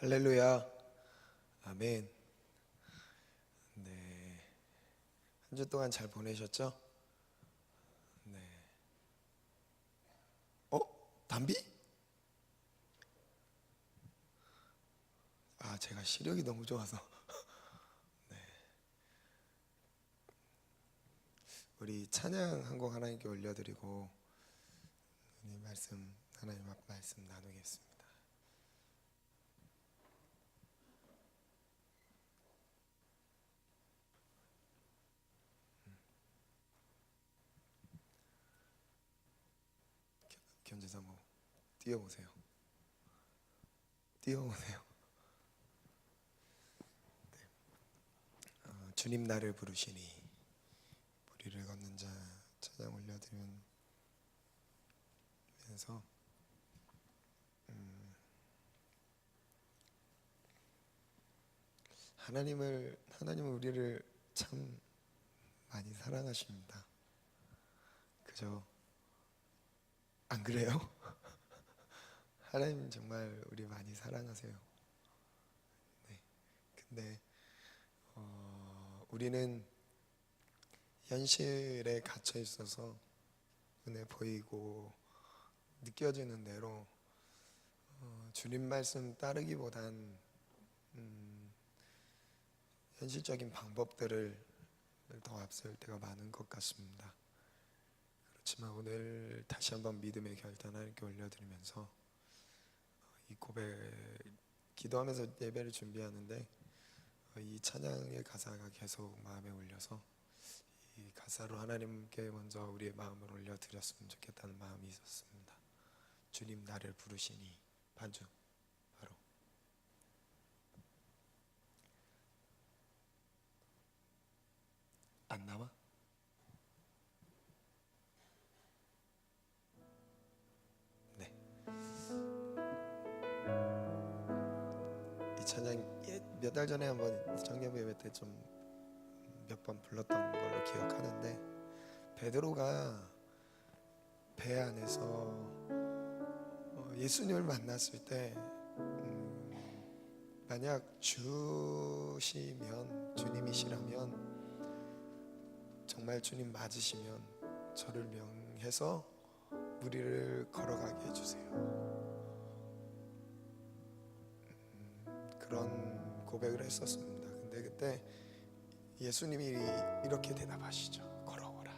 할렐루야. 아멘. 네. 한 주 동안 잘 보내셨죠? 네. 담비? 제가 시력이 너무 좋아서. 네. 우리 찬양 한 곡 하나님께 올려드리고 하나님 앞 말씀 나누겠습니다. 견제사모 뛰어오세요. 네. 주님 나를 부르시니 우리를 걷는 자 찬양 올려드리면서 하나님은 우리를 참 많이 사랑하십니다. 그죠? 안 그래요? 하나님 정말 우리 많이 사랑하세요. 네. 근데 우리는 현실에 갇혀 있어서 눈에 보이고 느껴지는 대로 주님 말씀 따르기보단 현실적인 방법들을 더 앞세울 때가 많은 것 같습니다. 그렇지만 오늘 다시 한번 믿음의 결단 하나님께 올려드리면서 이 고백 기도하면서 예배를 준비하는데 이 찬양의 가사가 계속 마음에 울려서 이 가사로 하나님께 먼저 우리의 마음을 올려드렸으면 좋겠다는 마음이 있었습니다. 주님 나를 부르시니 반주 바로 안 나와? 네. 이 찬양 몇 달 전에 한번 정예부 예배 때 좀 몇 번 불렀던 걸로 기억하는데, 베드로가 배 안에서 예수님을 만났을 때 만약 주님이시라면 정말 주님 맞으시면 저를 명해서 무리를 걸어가게 해주세요. 그런 고백을 했었습니다. 근데 그때 예수님이 이렇게 대답하시죠. 걸어오라.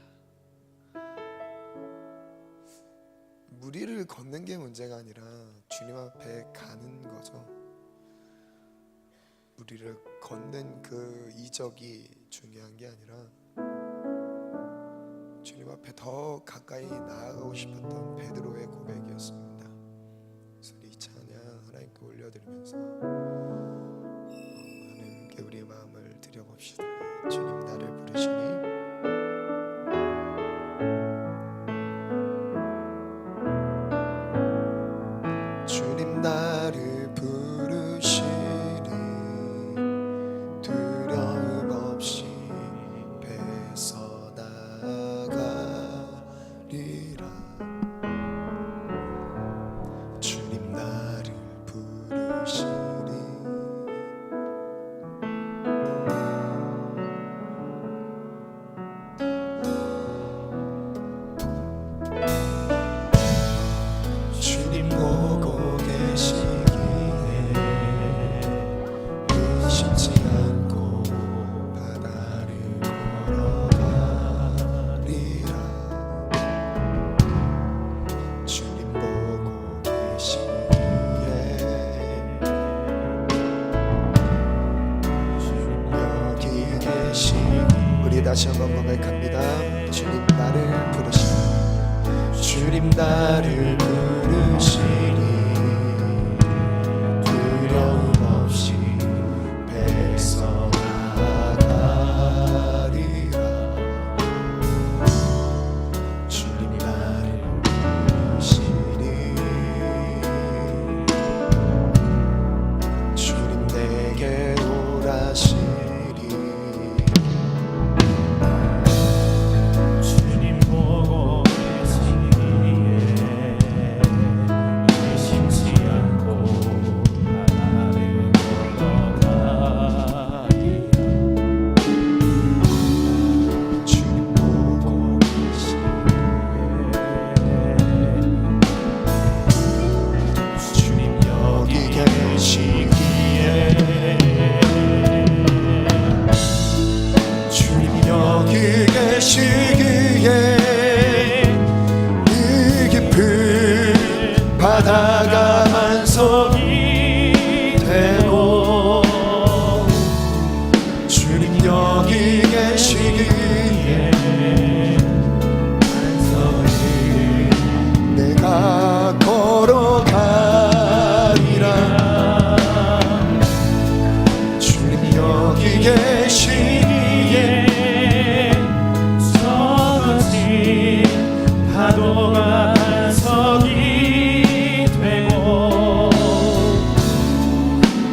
무리를 걷는 게 문제가 아니라 주님 앞에 가는 거죠. 무리를 걷는 그 이적이 중요한 게 아니라 주님 앞에 더 가까이 나아가고 싶었던 베드로의 고백이었습니다. 그래서 이 찬양 하나님께 올려드리면서 하나님께 우리의 마음을 드려봅시다. 주님 나를 부르시니 주님 나를 부르시니 두려움 없이 배서 나가리라. 주님 나를 부르시니 주님 보고 계시기에 쉽지 않고 바다를 걸어가리라. 주님 보고 계시기에 여기 계시니 우리 다시 한번 고백합니다. 주님 나를 부르시니 주님 나를 부르시니 두려움 없이 배서 나가리라. 주님 나를 부르시니 주님 내게 오라시리. 주님 보고 계시기에 바다가 반석이 되고 주님 여기 계시기에 내가 걸어가리라. 주님 여기 계시기에 서거진 파도가 반석이 되고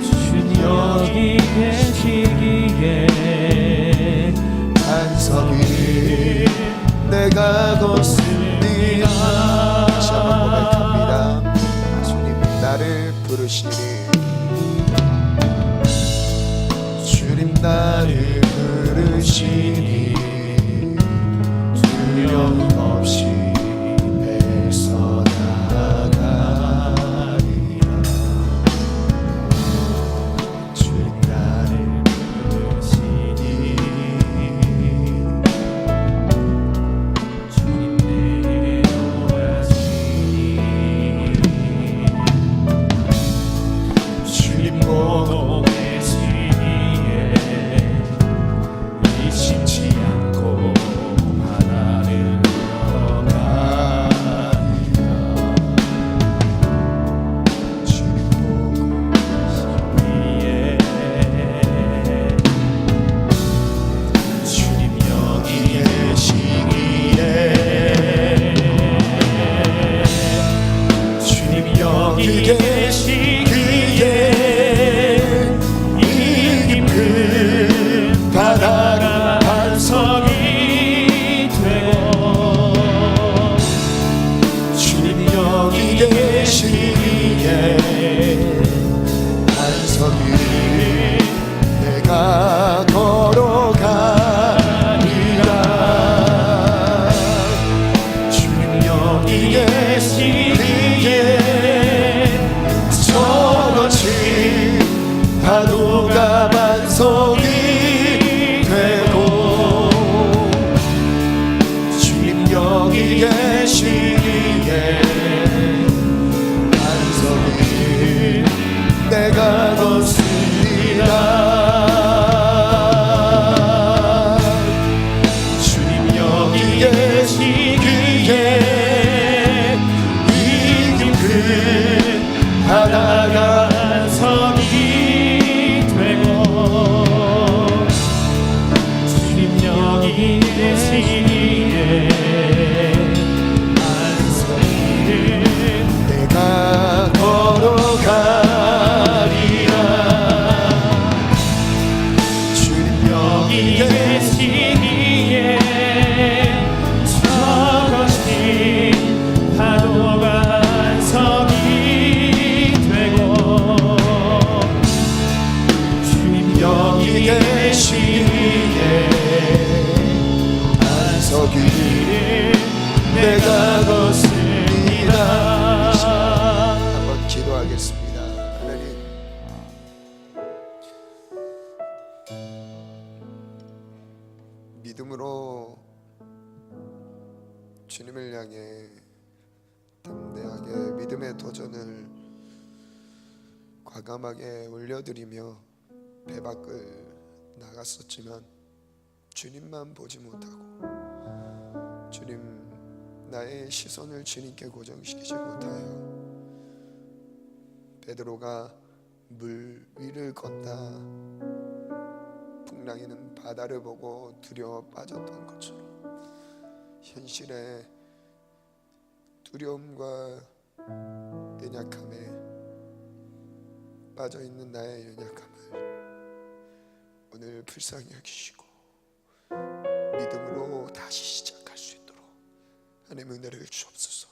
주님 여기 계시기에 반석이 내가 걷습니다. 다시 한번 고백합니다. 주님 나를 부르시니 주님 나를 부르시니 두려움 없이 배서 나가리라. 주님 나를 부르시니 주님 내게 도와주시니 주님 보고 계시기에 의심치 않고 바다를 걸어가리라. 주님 보고 위에 주님 여기 계시기에 주님 여기 계시기에 이 깊은 바다가 반석이 되고 주님 여기 계시기에 반석이 내가 걸어가리라. 주님 여기 계시기에 저거친 파도가 반석이 되고 주님 여기 계시기에 반석이 내가 걷습니다. 주님 여기 계시기에 이 깊은 바다가 반석이 되고 주님 여기 계시기에 반석이 내가 걸어가리라. 주님 여기 계시기에 저것이 파도가 반석이 되고 주님 여기 계시기에 반석이 내가 걷습니다. 한번 기도하겠습니다. 하나님, 믿음으로 주님을 향해 담대하게 믿음의 도전을 과감하게 올려드리며 배 밖을 나갔었지만 주님만 보지 못하고 주님 나의 시선을 주님께 고정시키지 못하여 베드로가 물 위를 걷다 풍랑이는 바다를 보고 두려워 빠졌던 것처럼 현실의 두려움과 연약함에 빠져있는 나의 연약함을 오늘 불쌍히 여기시고 믿음으로 다시 시작할 수 있도록 하나님 은혜를 주옵소서.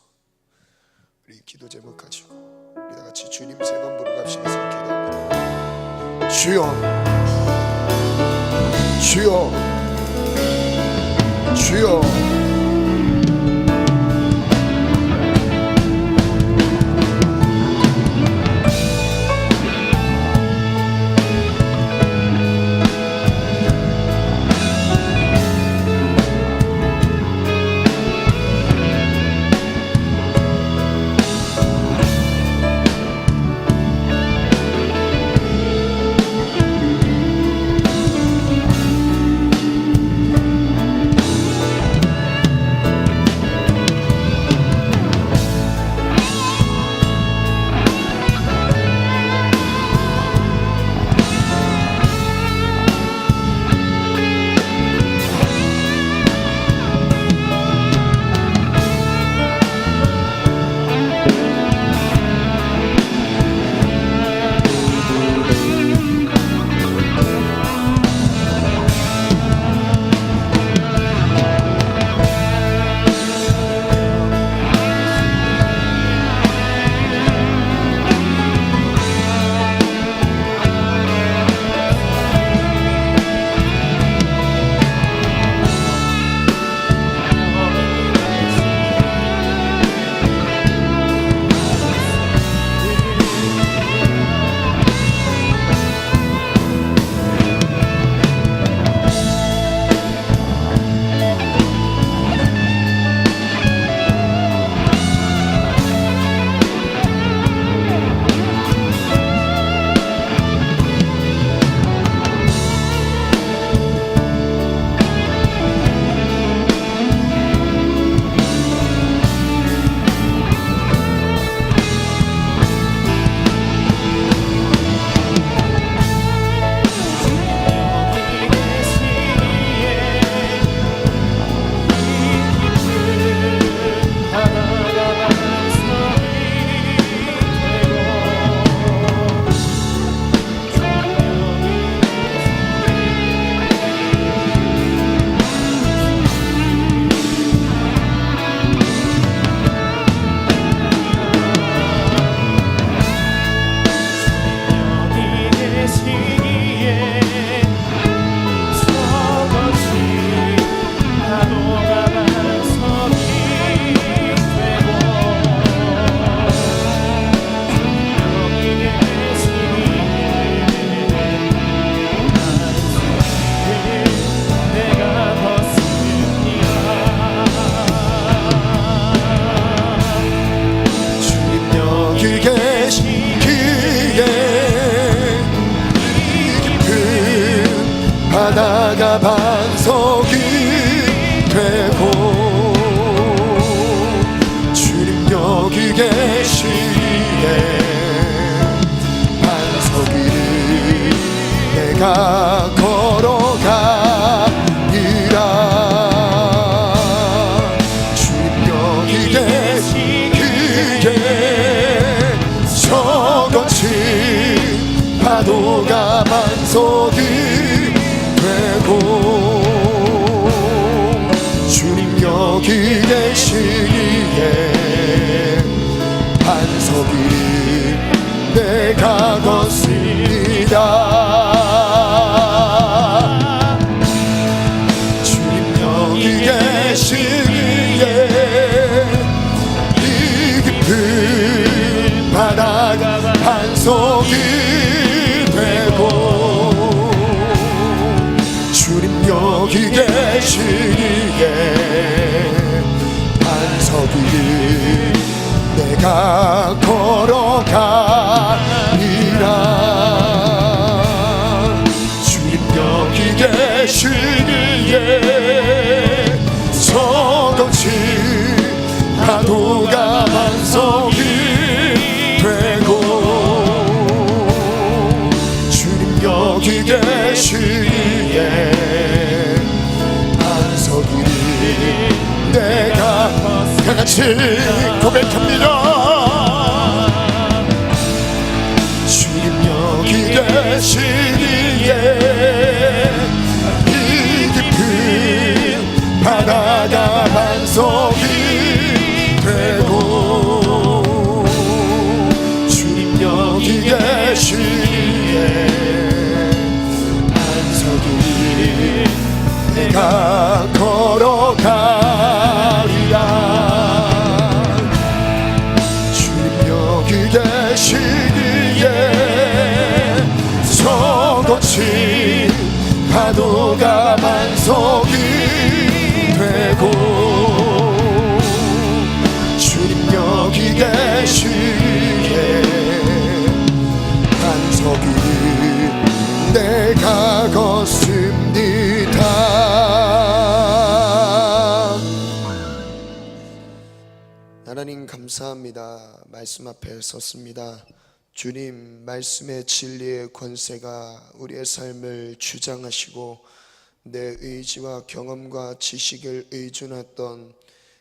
우리 기도 제목 가지고 우리 다같이 주님 세 번 부르갑시면서 기도합니다. 주여 주여 주여 바다가 반석이 되고 주님 여기 계시기에 반석 위를 내가 걸어가리라. 주님 여기 계시기에 저 거친 파도가 반석이 되고 주님 여기 계시기에 반석 위를 내가 걷습니다. 주님 여기 계시기에 이 깊은 바다가 반석이 되고 주님 여기 계시기에 반석 위를 내가 걸어가리라. 주님 여기 계시기에 저 거친 파도가 반석이 되고 주님 여기 계시기에 반석 위를 내가 다같이 고백합니다. 주님 여기 계시기에 이 깊은 바다가 반석이 되고 주님 여기 계시기에 반석 위를 내가 걸어가리라. 주님 여기 계시기에 저 거친 파도가 반석이 되고 주님 여기 계시기에 반석 위를 내가 걷습니다. 하나님 감사합니다. 말씀 앞에 섰습니다. 주님 말씀의 진리의 권세가 우리의 삶을 주장하시고 내 의지와 경험과 지식을 의존했던,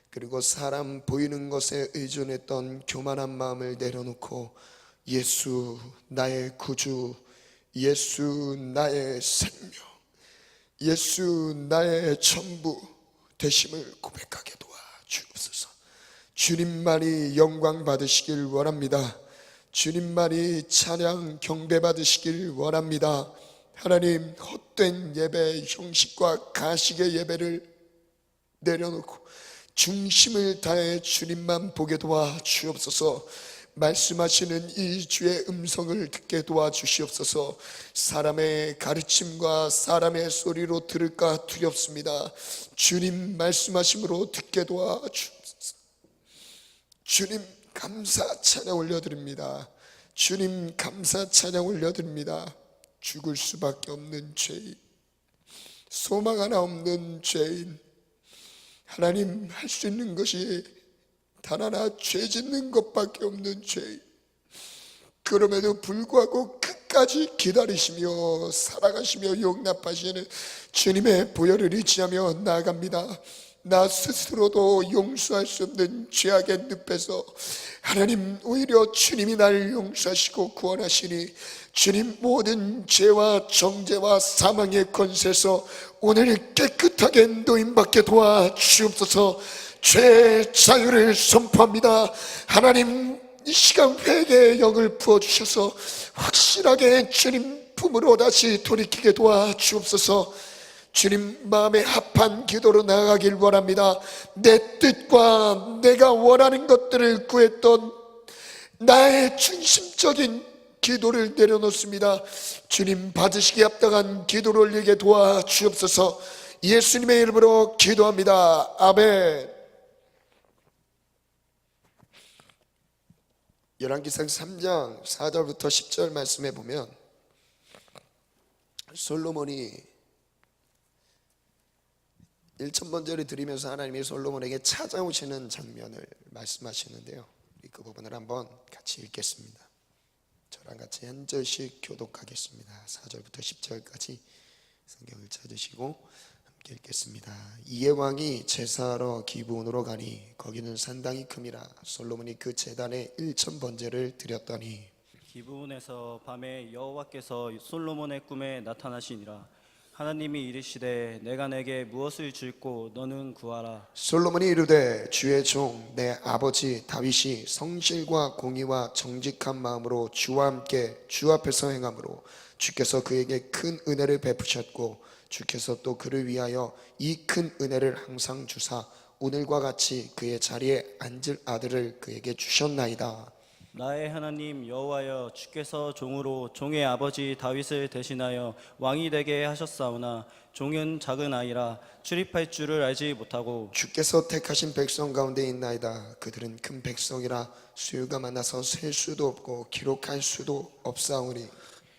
그리고 사람 보이는 것에 의존했던 교만한 마음을 내려놓고 예수 나의 구주, 예수 나의 생명, 예수 나의 전부 되심을 고백하게 도와주옵소서. 주님만이 영광 받으시길 원합니다. 주님만이 찬양 경배 받으시길 원합니다. 하나님, 헛된 예배, 형식과 가식의 예배를 내려놓고 중심을 다해 주님만 보게 도와주옵소서. 말씀하시는 이 주의 음성을 듣게 도와주시옵소서. 사람의 가르침과 사람의 소리로 들을까 두렵습니다. 주님 말씀하심으로 듣게 도와주옵소서. 주님 감사 찬양 올려드립니다. 주님 감사 찬양 올려드립니다. 죽을 수밖에 없는 죄인, 소망 하나 없는 죄인, 하나님 할 수 있는 것이 단 하나 죄 짓는 것밖에 없는 죄인, 그럼에도 불구하고 끝까지 기다리시며 살아가시며 용납하시는 주님의 보혈을 의지하며 나아갑니다. 나 스스로도 용서할 수 없는 죄악의 늪에서 하나님 오히려 주님이 나를 용서하시고 구원하시니 주님 모든 죄와 정죄와 사망의 권세에서 오늘 깨끗하게 노임받게 도와주옵소서. 죄의 자유를 선포합니다. 하나님 이 시간 회개의 영을 부어주셔서 확실하게 주님 품으로 다시 돌이키게 도와주옵소서. 주님 마음에 합한 기도로 나아가길 원합니다. 내 뜻과 내가 원하는 것들을 구했던 나의 중심적인 기도를 내려놓습니다. 주님 받으시기에 합당한 기도를 올리게 도와주옵소서. 예수님의 이름으로 기도합니다. 아멘. 열왕기상 3장 4절부터 10절 말씀해 보면 솔로몬이 일천번제를 드리면서 하나님이 솔로몬에게 찾아오시는 장면을 말씀하시는데요. 우리 그 부분을 한번 같이 읽겠습니다. 저랑 같이 한 절씩 교독하겠습니다. 4절부터 10절까지 성경을 찾으시고 함께 읽겠습니다. 이에 왕이 제사하러 기브온으로 가니 거기는 산당이 큼이라. 솔로몬이 그 제단에 1000번제를 드렸더니 기브온에서 밤에 여호와께서 솔로몬의 꿈에 나타나시니라. 하나님이 이르시되 내가 내게 무엇을 줄고 너는 구하라. 솔로몬이 이르되 주의 종 내 아버지 다윗이 성실과 공의와 정직한 마음으로 주와 함께 주 앞에서 행함으로 주께서 그에게 큰 은혜를 베푸셨고 주께서 또 그를 위하여 이 큰 은혜를 항상 주사 오늘과 같이 그의 자리에 앉을 아들을 그에게 주셨나이다. 나의 하나님 여호와여, 주께서 종으로 종의 아버지 다윗을 대신하여 왕이 되게 하셨사오나 종은 작은 아이라 출입할 줄을 알지 못하고 주께서 택하신 백성 가운데 있나이다. 그들은 큰 백성이라 수요가 많아서 셀 수도 없고 기록할 수도 없사오니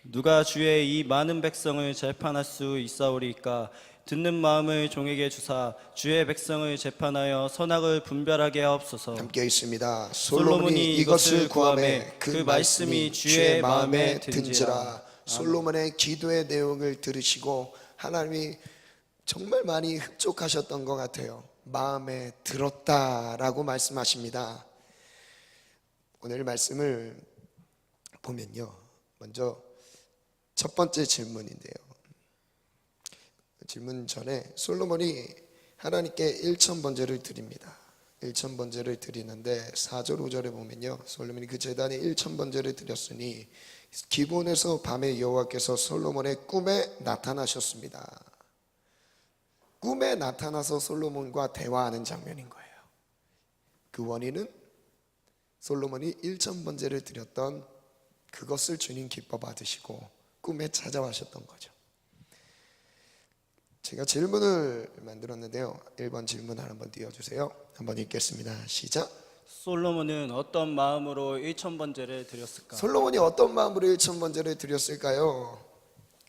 누가 주의 이 많은 백성을 재판할 수 있사오리이까. 듣는 마음을 종에게 주사 주의 백성을 재판하여 선악을 분별하게 하옵소서. 함께 있습니다. 솔로몬이 이것을 구하매 그 말씀이 주의 마음에 든지라. 솔로몬의 기도의 내용을 들으시고 하나님이 정말 많이 흡족하셨던 것 같아요. 마음에 들었다라고 말씀하십니다. 오늘 말씀을 보면요, 먼저 첫 번째 질문인데요, 질문 전에 솔로몬이 하나님께 1000번제를 드립니다. 1000번제를 드리는데 4절 5절에 보면요, 솔로몬이 그 제단에 1000번제를 드렸으니 기브온에서 밤에 여호와께서 솔로몬의 꿈에 나타나셨습니다. 꿈에 나타나서 솔로몬과 대화하는 장면인 거예요. 그 원인은 솔로몬이 1000번제를 드렸던 그것을 주님 기뻐 받으시고 꿈에 찾아와셨던 거죠. 제가 질문을 만들었는데요, 1번 질문 한번 띄워주세요. 한번 읽겠습니다. 시작. 솔로몬은 어떤 마음으로 1000번제를 드렸을까? 솔로몬이 어떤 마음으로 1000번제를 드렸을까요?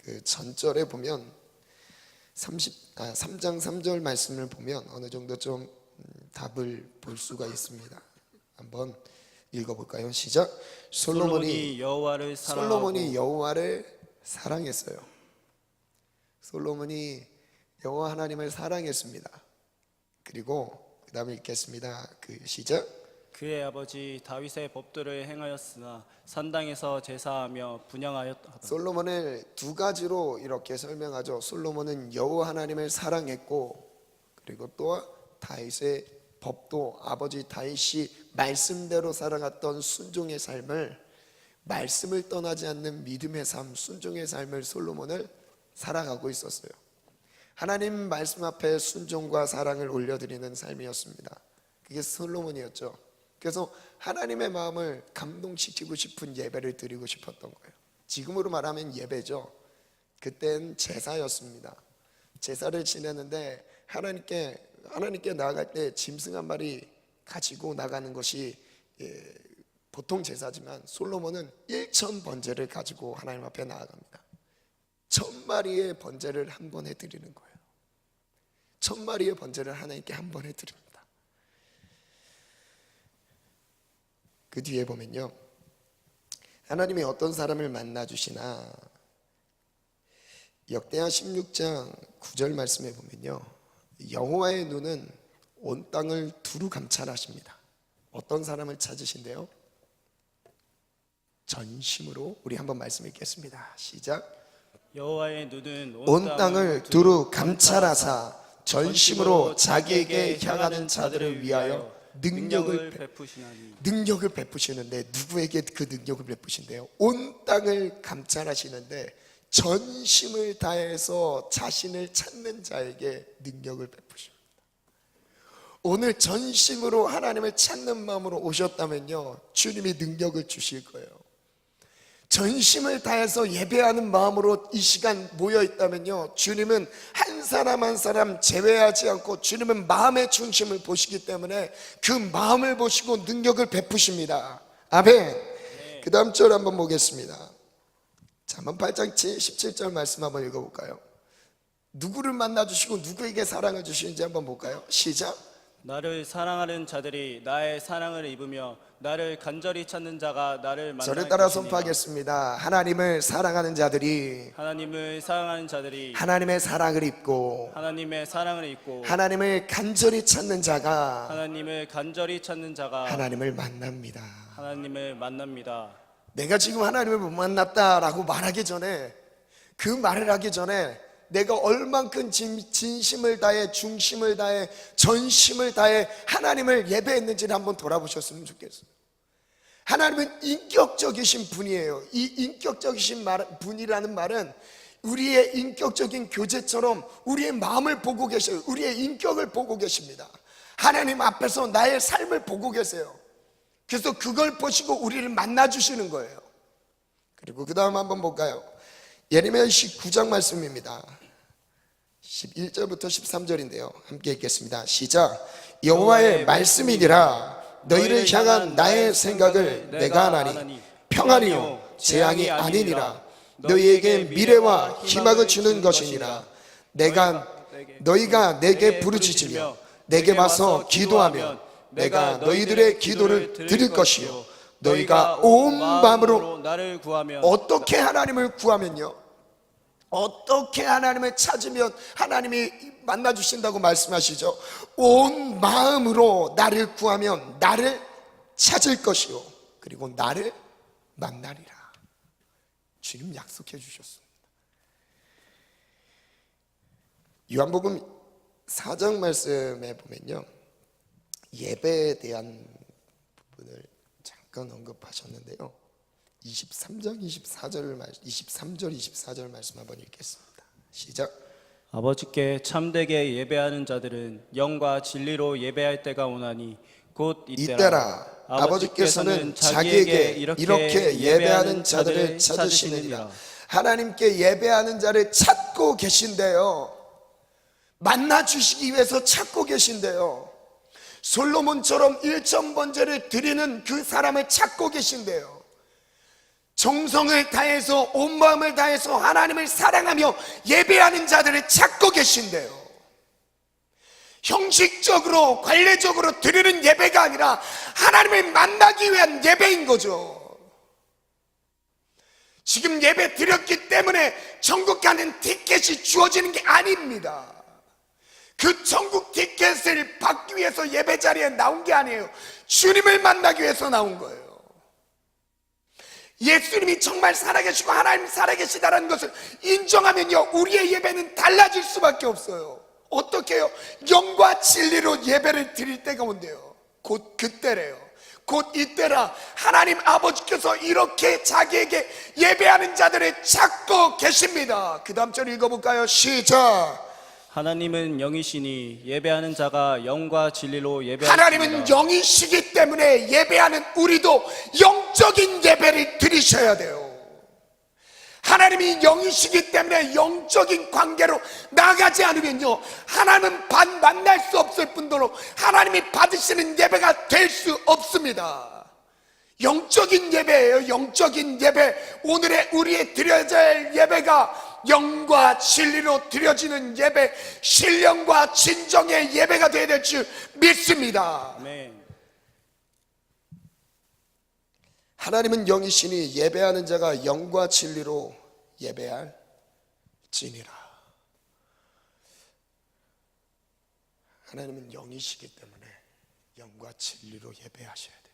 그 전절에 보면 3장 3절 말씀을 보면 어느 정도 좀 답을 볼 수가 있습니다. 한번 읽어볼까요? 시작. 솔로몬이 여호와를 사랑하고 솔로몬이 여호와를 사랑했어요. 솔로몬이 여호와 하나님을 사랑했습니다. 그리고 그 다음에 읽겠습니다. 그 시작. 그의 아버지 다윗의 법도를 행하였으나 산당에서 제사하며 분향하였다. 솔로몬을 두 가지로 이렇게 설명하죠. 솔로몬은 여호와 하나님을 사랑했고, 그리고 또 다윗의 법도, 아버지 다윗이 말씀대로 살아갔던 순종의 삶을, 말씀을 떠나지 않는 믿음의 삶, 순종의 삶을 솔로몬을 살아가고 있었어요. 하나님 말씀 앞에 순종과 사랑을 올려드리는 삶이었습니다. 그게 솔로몬이었죠. 그래서 하나님의 마음을 감동시키고 싶은 예배를 드리고 싶었던 거예요. 지금으로 말하면 예배죠. 그땐 제사였습니다. 제사를 지내는데 하나님께 나아갈 때 짐승 한 마리 가지고 나가는 것이 보통 제사지만 솔로몬은 1000번제를 가지고 하나님 앞에 나아갑니다. 1000마리의 번제를 한 번에 드리는 거예요. 1000마리의 번제를 하나님께 한 번에 드립니다. 그 뒤에 보면요, 하나님이 어떤 사람을 만나주시나, 역대하 16장 9절 말씀에 보면요, 여호와의 눈은 온 땅을 두루 감찰하십니다. 어떤 사람을 찾으신대요? 전심으로. 우리 한번 말씀 읽겠습니다. 시작. 여호와의 눈은 온 땅을 두루 감찰하사 전심으로 자기에게 향하는 자들을 위하여 능력을 베푸시는데, 누구에게 그 능력을 베푸신대요? 온 땅을 감찰하시는데 전심을 다해서 자신을 찾는 자에게 능력을 베푸십니다. 오늘 전심으로 하나님을 찾는 마음으로 오셨다면요, 주님이 능력을 주실 거예요. 전심을 다해서 예배하는 마음으로 이 시간 모여 있다면요, 주님은 한 사람 한 사람 제외하지 않고 주님은 마음의 중심을 보시기 때문에 그 마음을 보시고 능력을 베푸십니다. 아멘. 그 다음 절 한번 보겠습니다. 잠언 8장 17절 말씀 한번 읽어볼까요? 누구를 만나주시고 누구에게 사랑을 주시는지 한번 볼까요? 시작. 나를 사랑하는 자들이 나의 사랑을 입으며 나를 간절히 찾는 자가 나를 만날 저를 따라 것이니라. 선포하겠습니다. 하나님을 사랑하는 자들이 하나님을 사랑하는 자들이 하나님의 사랑을 입고 하나님의 사랑을 입고 하나님을 간절히 찾는 자가 하나님을 간절히 찾는 자가 하나님을 만납니다. 하나님을 만납니다. 내가 지금 하나님을 못 만났다라고 말하기 전에, 그 말을 하기 전에 내가 얼만큼 진심을 다해, 중심을 다해, 전심을 다해 하나님을 예배했는지를 한번 돌아보셨으면 좋겠어요. 하나님은 인격적이신 분이에요. 이 인격적이신 분이라는 말은 우리의 인격적인 교제처럼 우리의 마음을 보고 계셔요. 우리의 인격을 보고 계십니다. 하나님 앞에서 나의 삶을 보고 계세요. 그래서 그걸 보시고 우리를 만나주시는 거예요. 그리고 그 다음 한번 볼까요? 예레미야 19장 말씀입니다. 11절부터 13절인데요 함께 읽겠습니다. 시작. 여호와의 말씀이니라. 너희를 향한 나의 생각을 내가 아나니 평안이요 재앙이 아니니라. 너희에게 미래와 희망을 주는 것이니라. 너희가 내게 부르짖으며 내게 와서 기도하면 내가 너희들의 기도를 들을 것이요 너희가 온 마음으로 나를 구하면 어떻게 하나님을 구하면요? 어떻게 하나님을 찾으면 하나님이 만나주신다고 말씀하시죠? 온 마음으로 나를 구하면 나를 찾을 것이요 그리고 나를 만나리라. 주님 약속해 주셨습니다. 요한복음 4장 말씀에 보면요 예배에 대한 부분을 잠깐 언급하셨는데요 23절 24절 말씀 한번 읽겠습니다. 시작. 아버지께 참되게 예배하는 자들은 영과 진리로 예배할 때가 오나니 곧 이때라. 아버지께서는 자기에게 이렇게 예배하는 자들을 찾으시느니라. 하나님께 예배하는 자를 찾고 계신데요 만나 주시기 위해서 찾고 계신데요 솔로몬처럼 1,000번제를 드리는 그 사람을 찾고 계신데요 정성을 다해서 온 마음을 다해서 하나님을 사랑하며 예배하는 자들을 찾고 계신데요 형식적으로 관례적으로 드리는 예배가 아니라 하나님을 만나기 위한 예배인 거죠. 지금 예배 드렸기 때문에 천국 가는 티켓이 주어지는 게 아닙니다. 그 천국 티켓을 받기 위해서 예배 자리에 나온 게 아니에요. 주님을 만나기 위해서 나온 거예요. 예수님이 정말 살아계시고 하나님 살아계시다는 것을 인정하면요 우리의 예배는 달라질 수밖에 없어요. 어떻게 해요? 영과 진리로 예배를 드릴 때가 온대요. 곧 그때래요. 곧 이때라. 하나님 아버지께서 이렇게 자기에게 예배하는 자들을 찾고 계십니다. 그 다음 절 읽어볼까요? 시작. 하나님은 영이시니 예배하는 자가 영과 진리로 예배하시니라. 하나님은 영이시기 때문에 예배하는 우리도 영적인 예배를 드리셔야 돼요. 하나님이 영이시기 때문에 영적인 관계로 나가지 않으면요 하나님은 만날 수 없을 뿐더러 하나님이 받으시는 예배가 될 수 없습니다. 영적인 예배예요. 영적인 예배. 오늘의 우리의 드려야 할 예배가 영과 진리로 드려지는 예배, 신령과 진정의 예배가 되어야 될 줄 믿습니다. 아멘. 하나님은 영이시니 예배하는 자가 영과 진리로 예배할 지니라. 하나님은 영이시기 때문에 영과 진리로 예배하셔야 돼요.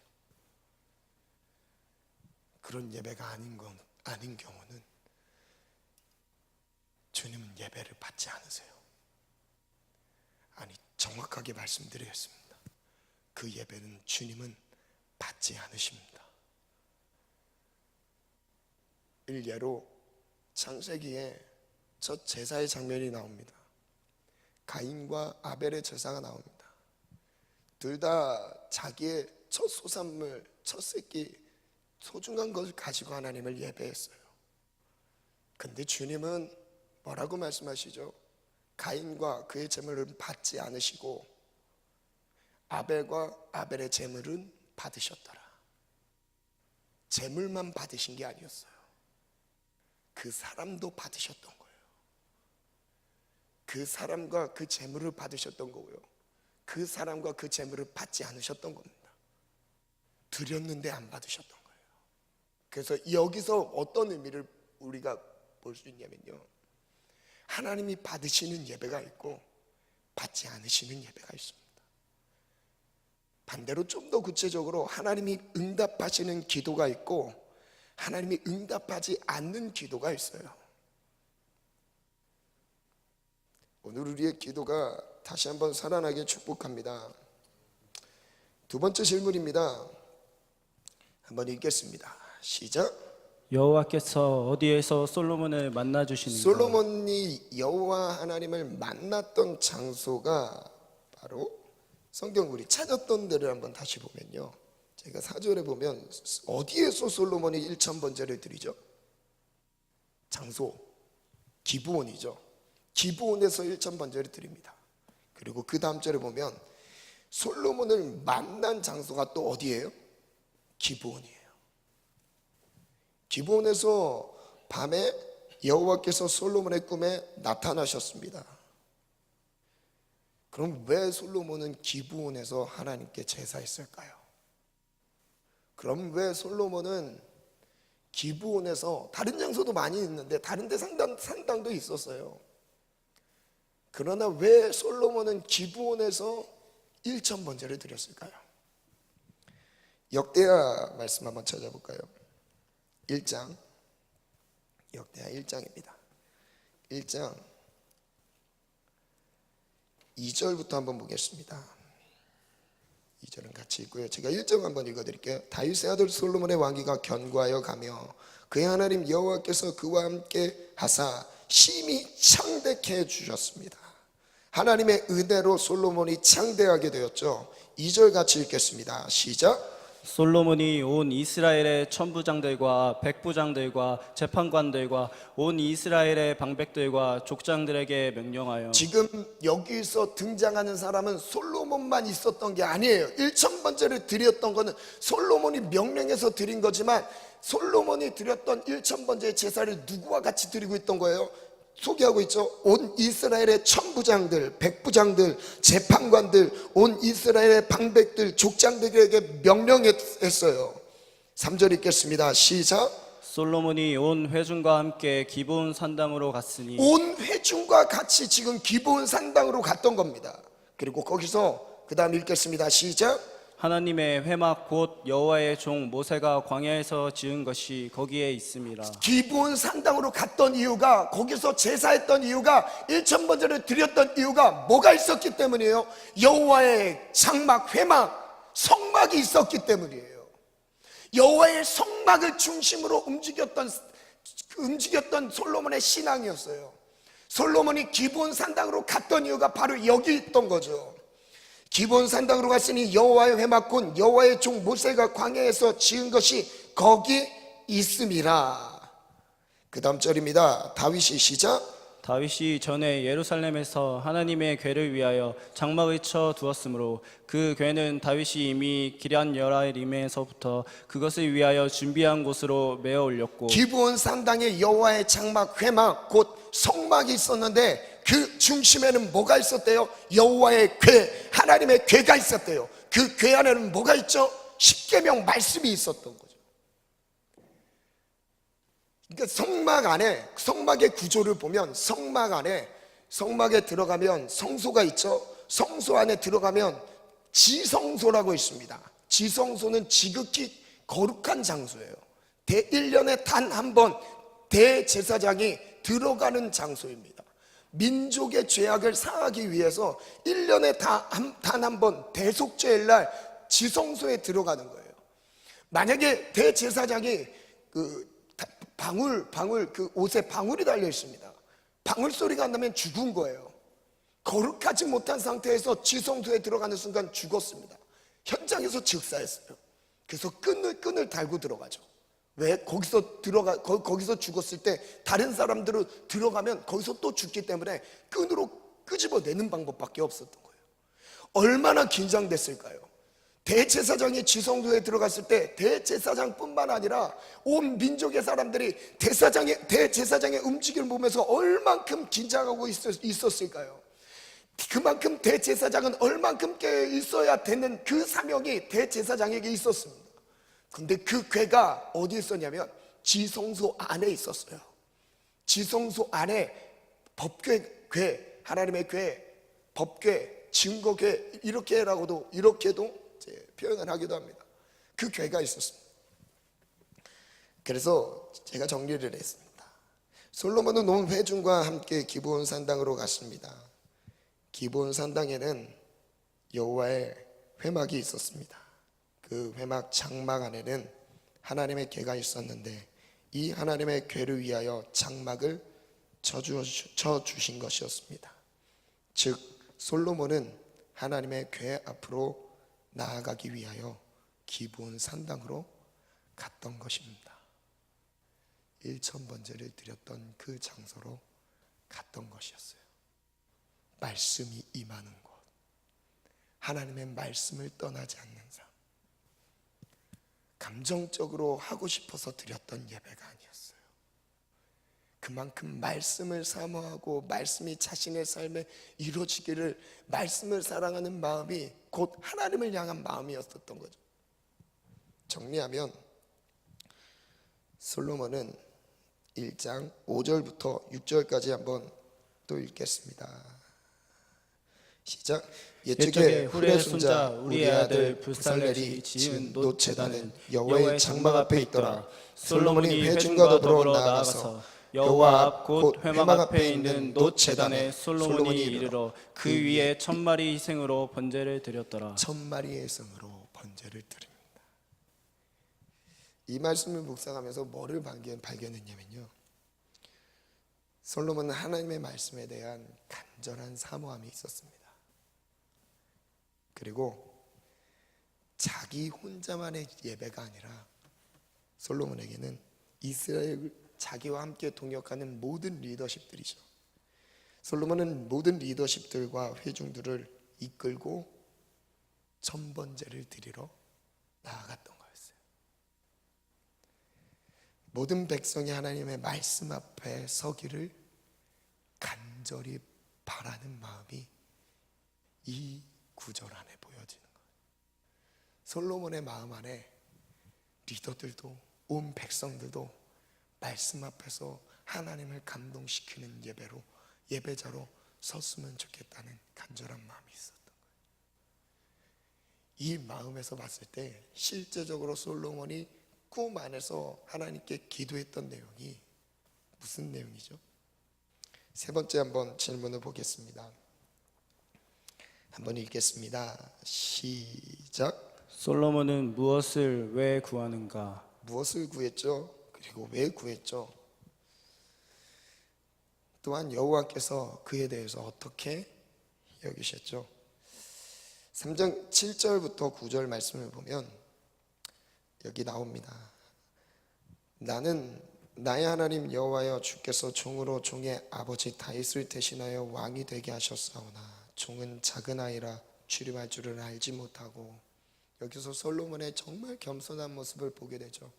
그런 예배가 아닌 경우는 주님은 예배를 받지 않으세요. 아니, 정확하게 말씀드리겠습니다. 그 예배는 주님은 받지 않으십니다. 일례로 창세기에 첫 제사의 장면이 나옵니다. 가인과 아벨의 제사가 나옵니다. 둘 다 자기의 첫 소산물, 첫 새끼, 소중한 것을 가지고 하나님을 예배했어요. 근데 주님은 뭐라고 말씀하시죠? 가인과 그의 제물을 받지 않으시고 아벨과 아벨의 제물은 받으셨더라. 제물만 받으신 게 아니었어요. 그 사람도 받으셨던 거예요. 그 사람과 그 재물을 받으셨던 거고요, 그 사람과 그 재물을 받지 않으셨던 겁니다. 드렸는데 안 받으셨던 거예요. 그래서 여기서 어떤 의미를 우리가 볼 수 있냐면요, 하나님이 받으시는 예배가 있고 받지 않으시는 예배가 있습니다. 반대로 좀 더 구체적으로 하나님이 응답하시는 기도가 있고 하나님이 응답하지 않는 기도가 있어요. 오늘 우리의 기도가 다시 한번 살아나게 축복합니다. 두 번째 질문입니다. 한번 읽겠습니다. 시작. 여호와께서 어디에서 솔로몬을 만나 주시는가? 솔로몬이 여호와 하나님을 만났던 장소가 바로 성경 우리 찾았던 데를 한번 다시 보면요, 제가 4절에 보면 어디에서 솔로몬이 1000번제를 드리죠? 장소 기브온이죠. 기브온에서 1000번제를 드립니다. 그리고 그 다음 절에 보면 솔로몬을 만난 장소가 또 어디예요? 기브온이에요. 기브온에서 밤에 여호와께서 솔로몬의 꿈에 나타나셨습니다. 그럼 왜 솔로몬은 기브온에서 하나님께 제사했을까요? 그럼 왜 솔로몬은 기브온에서, 다른 장소도 많이 있는데 다른 데 산당도 있었어요. 그러나 왜 솔로몬은 기브온에서 1000번제를 드렸을까요? 역대하 말씀 한번 찾아볼까요? 1장, 역대하 1장입니다. 1장 2절부터 한번 보겠습니다. 2절은 같이 읽고요, 제가 1장 한번 읽어드릴게요. 다윗의 아들 솔로몬의 왕위가 견고하여 가며 그의 하나님 여호와께서 그와 함께 하사 심히 창대케 주셨습니다. 하나님의 은혜로 솔로몬이 창대하게 되었죠. 2절 같이 읽겠습니다. 시작. 솔로몬이 온 이스라엘의 천부장들과 백부장들과 재판관들과 온 이스라엘의 방백들과 족장들에게 명령하여. 지금 여기서 등장하는 사람은 솔로몬만 있었던 게 아니에요. 1000번제를 드렸던 거는 솔로몬이 명령해서 드린 거지만 솔로몬이 드렸던 1000번제의 제사를 누구와 같이 드리고 있던 거예요? 소개하고 있죠. 온 이스라엘의 천부장들, 백부장들, 재판관들, 온 이스라엘의 방백들, 족장들에게 명령했어요. 3절 읽겠습니다. 시작. 솔로몬이 온 회중과 함께 기브온 산당으로 갔으니. 온 회중과 같이 지금 기브온 산당으로 갔던 겁니다. 그리고 거기서 그 다음 읽겠습니다. 시작. 하나님의 회막 곧 여호와의 종 모세가 광야에서 지은 것이 거기에 있음이라. 기브온 산당으로 갔던 이유가, 거기서 제사했던 이유가, 1000번제를 드렸던 이유가 뭐가 있었기 때문이에요? 여호와의 장막, 회막, 성막이 있었기 때문이에요. 여호와의 성막을 중심으로 움직였던 솔로몬의 신앙이었어요. 솔로몬이 기브온 산당으로 갔던 이유가 바로 여기 있던 거죠. 기브온 산당으로 갔으니 여호와의 회막 곧 여호와의 종 모세가 광야에서 지은 것이 거기 있음이라. 그 다음 절입니다. 다윗이 시작. 다윗이 전에 예루살렘에서 하나님의 궤를 위하여 장막을 쳐 두었으므로 그 궤는 다윗이 이미 기럇 여라임에서부터 그것을 위하여 준비한 곳으로 메어 올렸고. 기브온 산당에 여호와의 장막, 회막 곧 성막이 있었는데 그 중심에는 뭐가 있었대요? 여호와의 궤, 하나님의 궤가 있었대요. 그 궤 안에는 뭐가 있죠? 십계명 말씀이 있었던 거죠. 그러니까 성막 안에, 성막의 구조를 보면 성막 안에, 성막에 들어가면 성소가 있죠. 성소 안에 들어가면 지성소라고 있습니다. 지성소는 지극히 거룩한 장소예요. 1년에 단 한 번 대제사장이 들어가는 장소입니다. 민족의 죄악을 사하기 위해서 1년에 단 한 번 대속죄일 날 지성소에 들어가는 거예요. 만약에 대제사장이 방울 그 옷에 방울이 달려 있습니다. 방울 소리가 안 나면 죽은 거예요. 거룩하지 못한 상태에서 지성소에 들어가는 순간 죽었습니다. 현장에서 즉사했어요. 그래서 끈을 달고 들어가죠. 왜? 거기서 죽었을 때 다른 사람들은 들어가면 거기서 또 죽기 때문에 끈으로 끄집어내는 방법밖에 없었던 거예요. 얼마나 긴장됐을까요? 대제사장이 지성소에 들어갔을 때 대제사장뿐만 아니라 온 민족의 사람들이 대제사장의 움직임을 보면서 얼만큼 긴장하고 있었을까요? 그만큼 대제사장은 얼만큼 깨어 있어야 되는 그 사명이 대제사장에게 있었습니다. 근데 그 궤가 어디 있었냐면 지성소 안에 있었어요. 지성소 안에 법궤, 하나님의 궤, 법궤, 증거궤 이렇게도 이제 표현을 하기도 합니다. 그 궤가 있었습니다. 그래서 제가 정리를 했습니다. 솔로몬은 온 회중과 함께 기브온 산당으로 갔습니다. 기브온 산당에는 여호와의 회막이 있었습니다. 그 회막 장막 안에는 하나님의 궤가 있었는데 이 하나님의 궤를 위하여 장막을 쳐 주신 것이었습니다. 즉 솔로몬은 하나님의 궤 앞으로 나아가기 위하여 기브온 산당으로 갔던 것입니다. 1,000번제를 드렸던 그 장소로 갔던 것이었어요. 말씀이 임하는 곳, 하나님의 말씀을 떠나지 않는 삶, 감정적으로 하고 싶어서 드렸던 예배가 아니었어요. 그만큼 말씀을 사모하고 말씀이 자신의 삶에 이루어지기를, 말씀을 사랑하는 마음이 곧 하나님을 향한 마음이었던 거죠. 정리하면 솔로몬은 1장 5절부터 6절까지 한번 또 읽겠습니다. 시작. 옛적에 후레의 손자 우리의 아들 불살렐이 지은 놋 제단은 여호와의 장막 앞에 있더라. 솔로몬이 회중과 더불어 나아가서 여호와 앞 곧 회막 앞에 있는 놋 제단에 솔로몬이 이르러 그 위에 1,000마리 희생으로 번제를 드렸더라. 1,000마리의 희생으로 번제를 드립니다. 이 말씀을 묵상하면서 뭐를 발견했냐면요, 솔로몬은 하나님의 말씀에 대한 간절한 사모함이 있었습니다. 그리고 자기 혼자만의 예배가 아니라 솔로몬에게는 이스라엘 자기와 함께 동역하는 모든 리더십들이죠. 솔로몬은 모든 리더십들과 회중들을 이끌고 천번제를 드리러 나아갔던 거였어요. 모든 백성이 하나님의 말씀 앞에 서기를 간절히 바라는 마음이 이 구절 안에 보여지는 거예요. 솔로몬의 마음 안에 리더들도 온 백성들도 말씀 앞에서 하나님을 감동시키는 예배자로 섰으면 좋겠다는 간절한 마음이 있었던 거예요. 이 마음에서 봤을 때 실제적으로 솔로몬이 꿈 안에서 하나님께 기도했던 내용이 무슨 내용이죠? 세 번째 한번 질문을 보겠습니다. 한번 읽겠습니다. 시작. 솔로몬은 무엇을 왜 구하는가? 무엇을 구했죠? 그리고 왜 구했죠? 또한 여호와께서 그에 대해서 어떻게 여기셨죠? 3장 7절부터 9절 말씀을 보면 여기 나옵니다. 나는 나의 하나님 여호와여, 주께서 종으로 종의 아버지 다윗을 대신하여 왕이 되게 하셨사오나 종은 작은 아이라 출입할 줄을 알지 못하고. 여기서 솔로몬의 정말 겸손한 모습을 보게 되죠.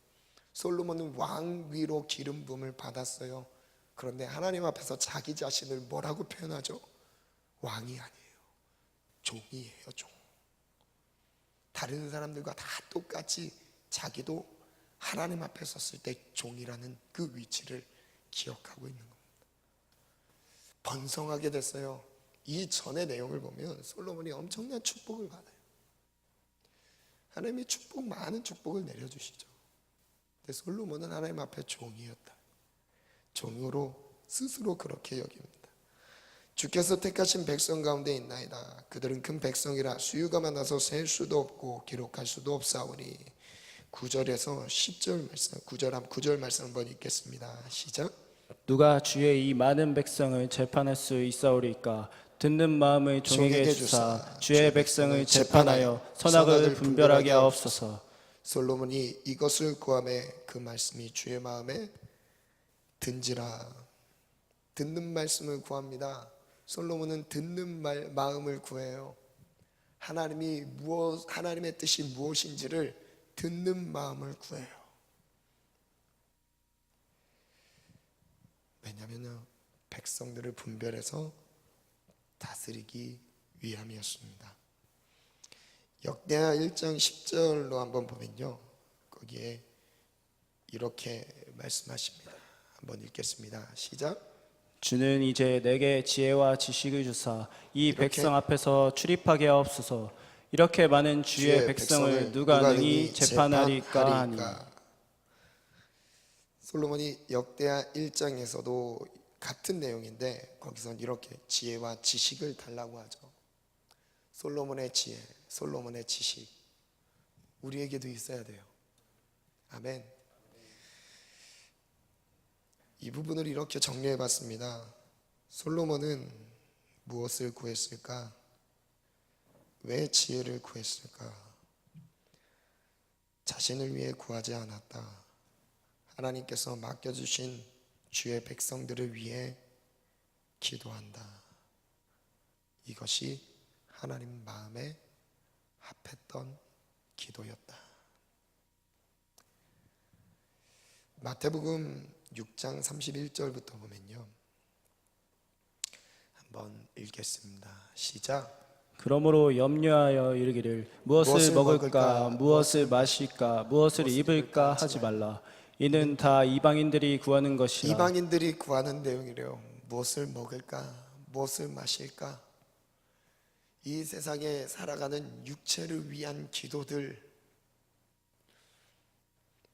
솔로몬은 왕 위로 기름 부음을 받았어요. 그런데 하나님 앞에서 자기 자신을 뭐라고 표현하죠? 왕이 아니에요, 종이에요. 종. 다른 사람들과 다 똑같이 자기도 하나님 앞에 섰을 때 종이라는 그 위치를 기억하고 있는 겁니다. 번성하게 됐어요. 이 전의 내용을 보면 솔로몬이 엄청난 축복을 받아요. 하나님이 많은 축복을 내려주시죠. 근데 솔로몬은 하나님 앞에 종이었다. 종으로 스스로 그렇게 여깁니다. 주께서 택하신 백성 가운데 있나이다. 그들은 큰 백성이라 수유가 많아서 셀 수도 없고 기록할 수도 없사오니. 9절에서 10절 말씀, 9절 말씀 한번 읽겠습니다. 시작. 누가 주의 이 많은 백성을 재판할 수 있사오리까? 듣는 마음을 종에게 주사 주의 백성을 재판하여 선악을 분별하게 하옵소서. 솔로몬이 이것을 구하매 그 말씀이 주의 마음에 든지라. 듣는 말씀을 구합니다. 솔로몬은 듣는 마음을 구해요. 하나님의 뜻이 무엇인지를 듣는 마음을 구해요. 왜냐하면 백성들을 분별해서 다스리기 위함이었습니다. 역대하 1장 10절로 한번 보면요, 거기에 이렇게 말씀하십니다. 한번 읽겠습니다. 시작. 주는 이제 내게 지혜와 지식을 주사 이 이렇게 백성 앞에서 출입하게 하옵소서. 이렇게 많은 주의 백성을 누가 능히 재판하리까 하니. 솔로몬이 역대하 1장에서도 같은 내용인데 거기서는 이렇게 지혜와 지식을 달라고 하죠. 솔로몬의 지혜, 솔로몬의 지식, 우리에게도 있어야 돼요. 아멘. 이 부분을 이렇게 정리해 봤습니다. 솔로몬은 무엇을 구했을까? 왜 지혜를 구했을까? 자신을 위해 구하지 않았다. 하나님께서 맡겨주신 주의 백성들을 위해 기도한다. 이것이 하나님 마음에 합했던 기도였다. 마태복음 6장 31절부터 보면요, 한번 읽겠습니다. 시작. 그러므로 염려하여 이르기를 무엇을 먹을까, 무엇을 마실까, 무엇을 입을까 하지 말라. 이는 다 이방인들이 구하는 것이라. 이방인들이 구하는 내용이래요. 무엇을 먹을까, 무엇을 마실까. 이 세상에 살아가는 육체를 위한 기도들,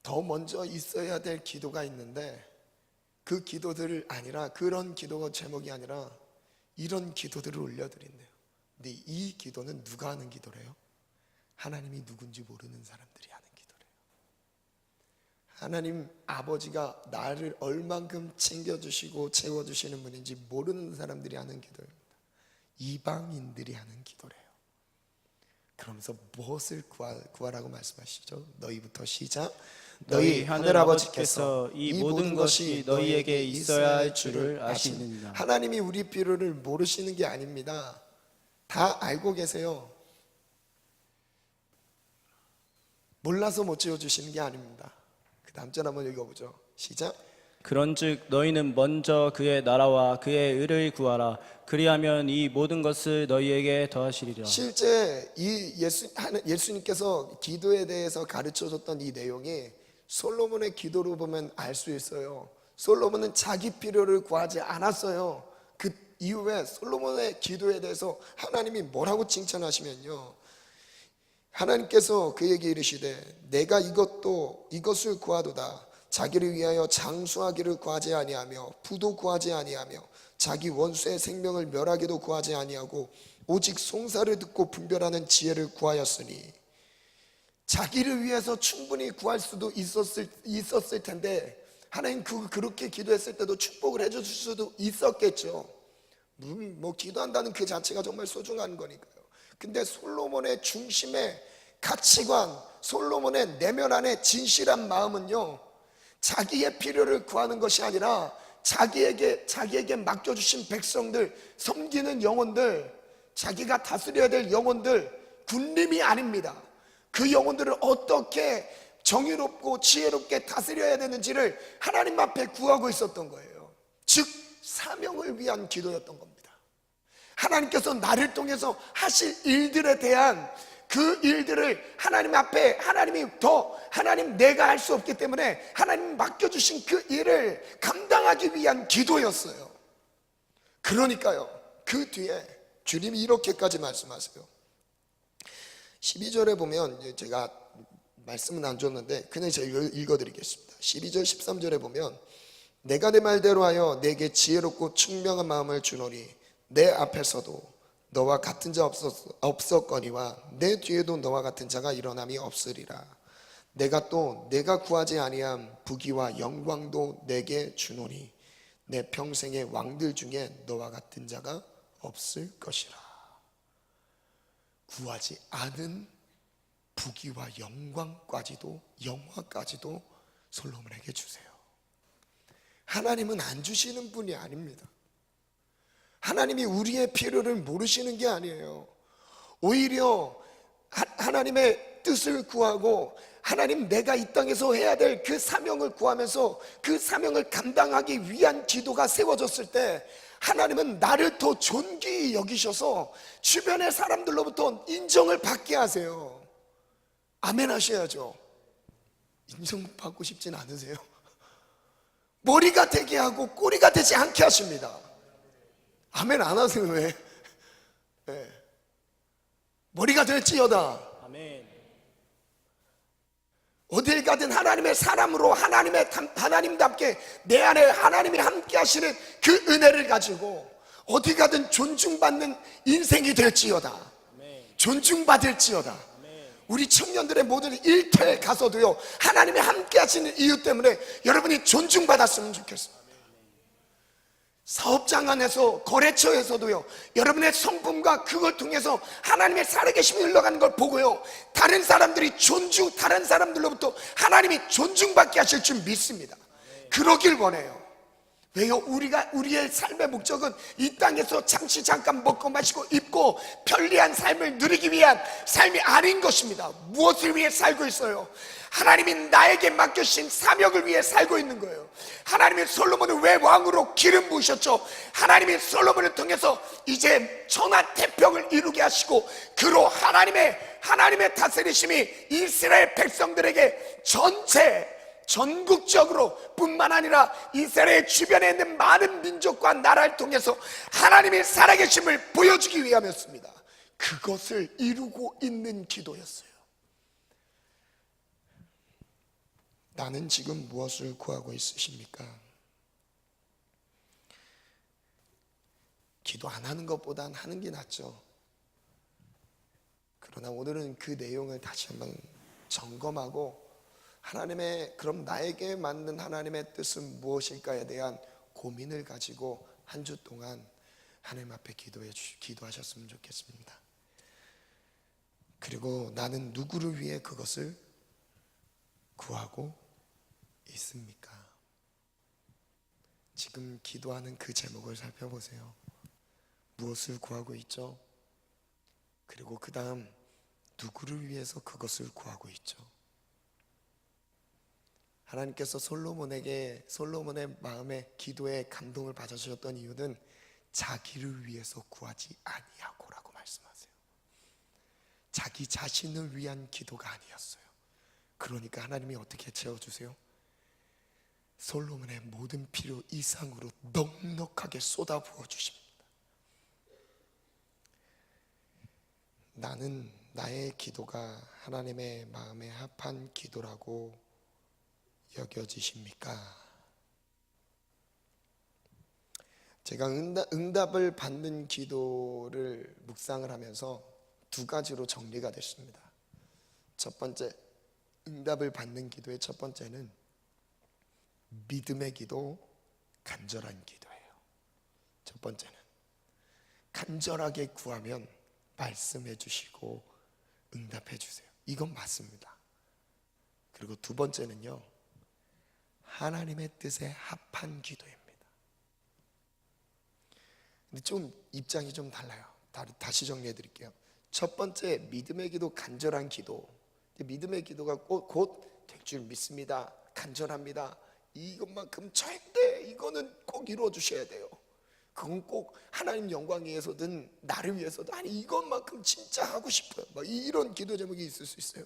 더 먼저 있어야 될 기도가 있는데 그 기도들을 아니라, 그런 기도가 제목이 아니라 이런 기도들을 올려드린대요. 근데 이 기도는 누가 하는 기도래요? 하나님이 누군지 모르는 사람들이 하는 기도래요. 하나님 아버지가 나를 얼만큼 챙겨주시고 채워주시는 분인지 모르는 사람들이 하는 기도입니다. 이방인들이 하는 기도래요. 그러면서 무엇을 구하라고 말씀하시죠? 너희부터 시작. 너희 하늘 아버지께서 이 모든 것이 너희에게 있어야 할 줄을 아시느니라. 하나님이 우리 필요를 모르시는 게 아닙니다. 다 알고 계세요. 몰라서 못 채워주시는 게 아닙니다. 그 다음 절 한번 읽어보죠. 시작. 그런즉 너희는 먼저 그의 나라와 그의 의를 구하라. 그리하면 이 모든 것을 너희에게 더하시리라. 실제 이 예수님께서 기도에 대해서 가르쳐줬던 이 내용이 솔로몬의 기도로 보면 알 수 있어요. 솔로몬은 자기 필요를 구하지 않았어요. 그 이후에 솔로몬의 기도에 대해서 하나님이 뭐라고 칭찬하시면요, 하나님께서 그에게 이르시되 내가 이것을 구하도다. 자기를 위하여 장수하기를 구하지 아니하며 부도 구하지 아니하며 자기 원수의 생명을 멸하기도 구하지 아니하고 오직 송사를 듣고 분별하는 지혜를 구하였으니. 자기를 위해서 충분히 구할 수도 있었을 텐데 하나님 그렇게 기도했을 때도 축복을 해줄 수도 있었겠죠. 뭐 기도한다는 그 자체가 정말 소중한 거니까요. 근데 솔로몬의 중심의 가치관, 솔로몬의 내면 안에 진실한 마음은요, 자기의 필요를 구하는 것이 아니라 자기에게 맡겨주신 백성들, 섬기는 영혼들, 자기가 다스려야 될 영혼들, 군림이 아닙니다. 그 영혼들을 어떻게 정의롭고 지혜롭게 다스려야 되는지를 하나님 앞에 구하고 있었던 거예요. 즉 사명을 위한 기도였던 겁니다. 하나님께서 나를 통해서 하실 일들에 대한 그 일들을 하나님 앞에, 하나님 내가 할 수 없기 때문에 하나님 맡겨주신 그 일을 감당하기 위한 기도였어요. 그러니까요, 그 뒤에 주님이 이렇게까지 말씀하세요. 12절에 보면, 제가 말씀은 안 줬는데 그냥 제가 읽어드리겠습니다. 12절 13절에 보면 내가 내 말대로 하여 내게 지혜롭고 총명한 마음을 주노니 내 앞에서도 너와 같은 자 없었거니와 내 뒤에도 너와 같은 자가 일어남이 없으리라. 내가 구하지 아니한 부귀와 영광도 내게 주노니 내 평생의 왕들 중에 너와 같은 자가 없을 것이라. 구하지 않은 부귀와 영광까지도, 영화까지도 솔로몬에게 주세요. 하나님은 안 주시는 분이 아닙니다. 하나님이 우리의 필요를 모르시는 게 아니에요. 오히려 하나님의 뜻을 구하고 하나님 내가 이 땅에서 해야 될 그 사명을 구하면서 그 사명을 감당하기 위한 기도가 세워졌을 때 하나님은 나를 더 존귀히 여기셔서 주변의 사람들로부터 인정을 받게 하세요. 아멘 하셔야죠. 인정받고 싶진 않으세요? 머리가 되게 하고 꼬리가 되지 않게 하십니다. 아멘 안 하세요? 왜? 네. 머리가 될지어다. 아멘. 어딜 가든 하나님의 사람으로 하나님답게 내 안에 하나님이 함께 하시는 그 은혜를 가지고 어디 가든 존중받는 인생이 될지어다. 존중받을지어다. 우리 청년들의 모든 일터에 가서도요 하나님이 함께 하시는 이유 때문에 여러분이 존중받았으면 좋겠습니다. 사업장 안에서 거래처에서도요 여러분의 성품과 그걸 통해서 하나님의 살아계심이 흘러가는 걸 보고요 다른 사람들이 다른 사람들로부터 하나님이 존중받게 하실 줄 믿습니다. 그러길 원해요. 왜요? 우리의 삶의 목적은 이 땅에서 잠깐 먹고 마시고 입고 편리한 삶을 누리기 위한 삶이 아닌 것입니다. 무엇을 위해 살고 있어요? 하나님이 나에게 맡겨주신 사명을 위해 살고 있는 거예요. 하나님이 솔로몬을 왜 왕으로 기름 부으셨죠? 하나님이 솔로몬을 통해서 이제 천하태평을 이루게 하시고 그로 하나님의 다스리심이 이스라엘 백성들에게 전국적으로 뿐만 아니라 이스라엘 주변에 있는 많은 민족과 나라를 통해서 하나님의 살아계심을 보여주기 위함이었습니다. 그것을 이루고 있는 기도였어요. 나는 지금 무엇을 구하고 있으십니까? 기도 안 하는 것보단 하는 게 낫죠. 그러나 오늘은 그 내용을 다시 한번 점검하고 그럼 나에게 맞는 하나님의 뜻은 무엇일까에 대한 고민을 가지고 한 주 동안 하나님 앞에 기도하셨으면 좋겠습니다. 그리고 나는 누구를 위해 그것을 구하고 있습니까? 지금 기도하는 그 제목을 살펴보세요. 무엇을 구하고 있죠? 그리고 그 다음 누구를 위해서 그것을 구하고 있죠? 하나님께서 솔로몬의 마음에 기도에 감동을 받으셨던 이유는 자기를 위해서 구하지 아니하고라고 말씀하세요. 자기 자신을 위한 기도가 아니었어요. 그러니까 하나님이 어떻게 채워주세요? 솔로몬의 모든 필요 이상으로 넉넉하게 쏟아부어 주십니다. 나는 나의 기도가 하나님의 마음에 합한 기도라고 여겨지십니까? 제가 응답을 받는 기도를 묵상을 하면서 두 가지로 정리가 됐습니다. 첫 번째, 응답을 받는 기도의 첫 번째는 믿음의 기도, 간절한 기도예요. 첫 번째는 간절하게 구하면 말씀해 주시고 응답해 주세요. 이건 맞습니다. 그리고 두 번째는요, 하나님의 뜻에 합한 기도입니다. 근데 좀 입장이 좀 달라요. 다시 정리해 드릴게요. 첫 번째, 믿음의 기도, 간절한 기도. 믿음의 기도가 곧 될 줄 믿습니다. 간절합니다. 이것만큼 절대 이거는 꼭 이루어 주셔야 돼요. 그건 꼭 하나님 영광 위해서든 나를 위해서든 아니 이것만큼 진짜 하고 싶어요. 막 이런 기도 제목이 있을 수 있어요.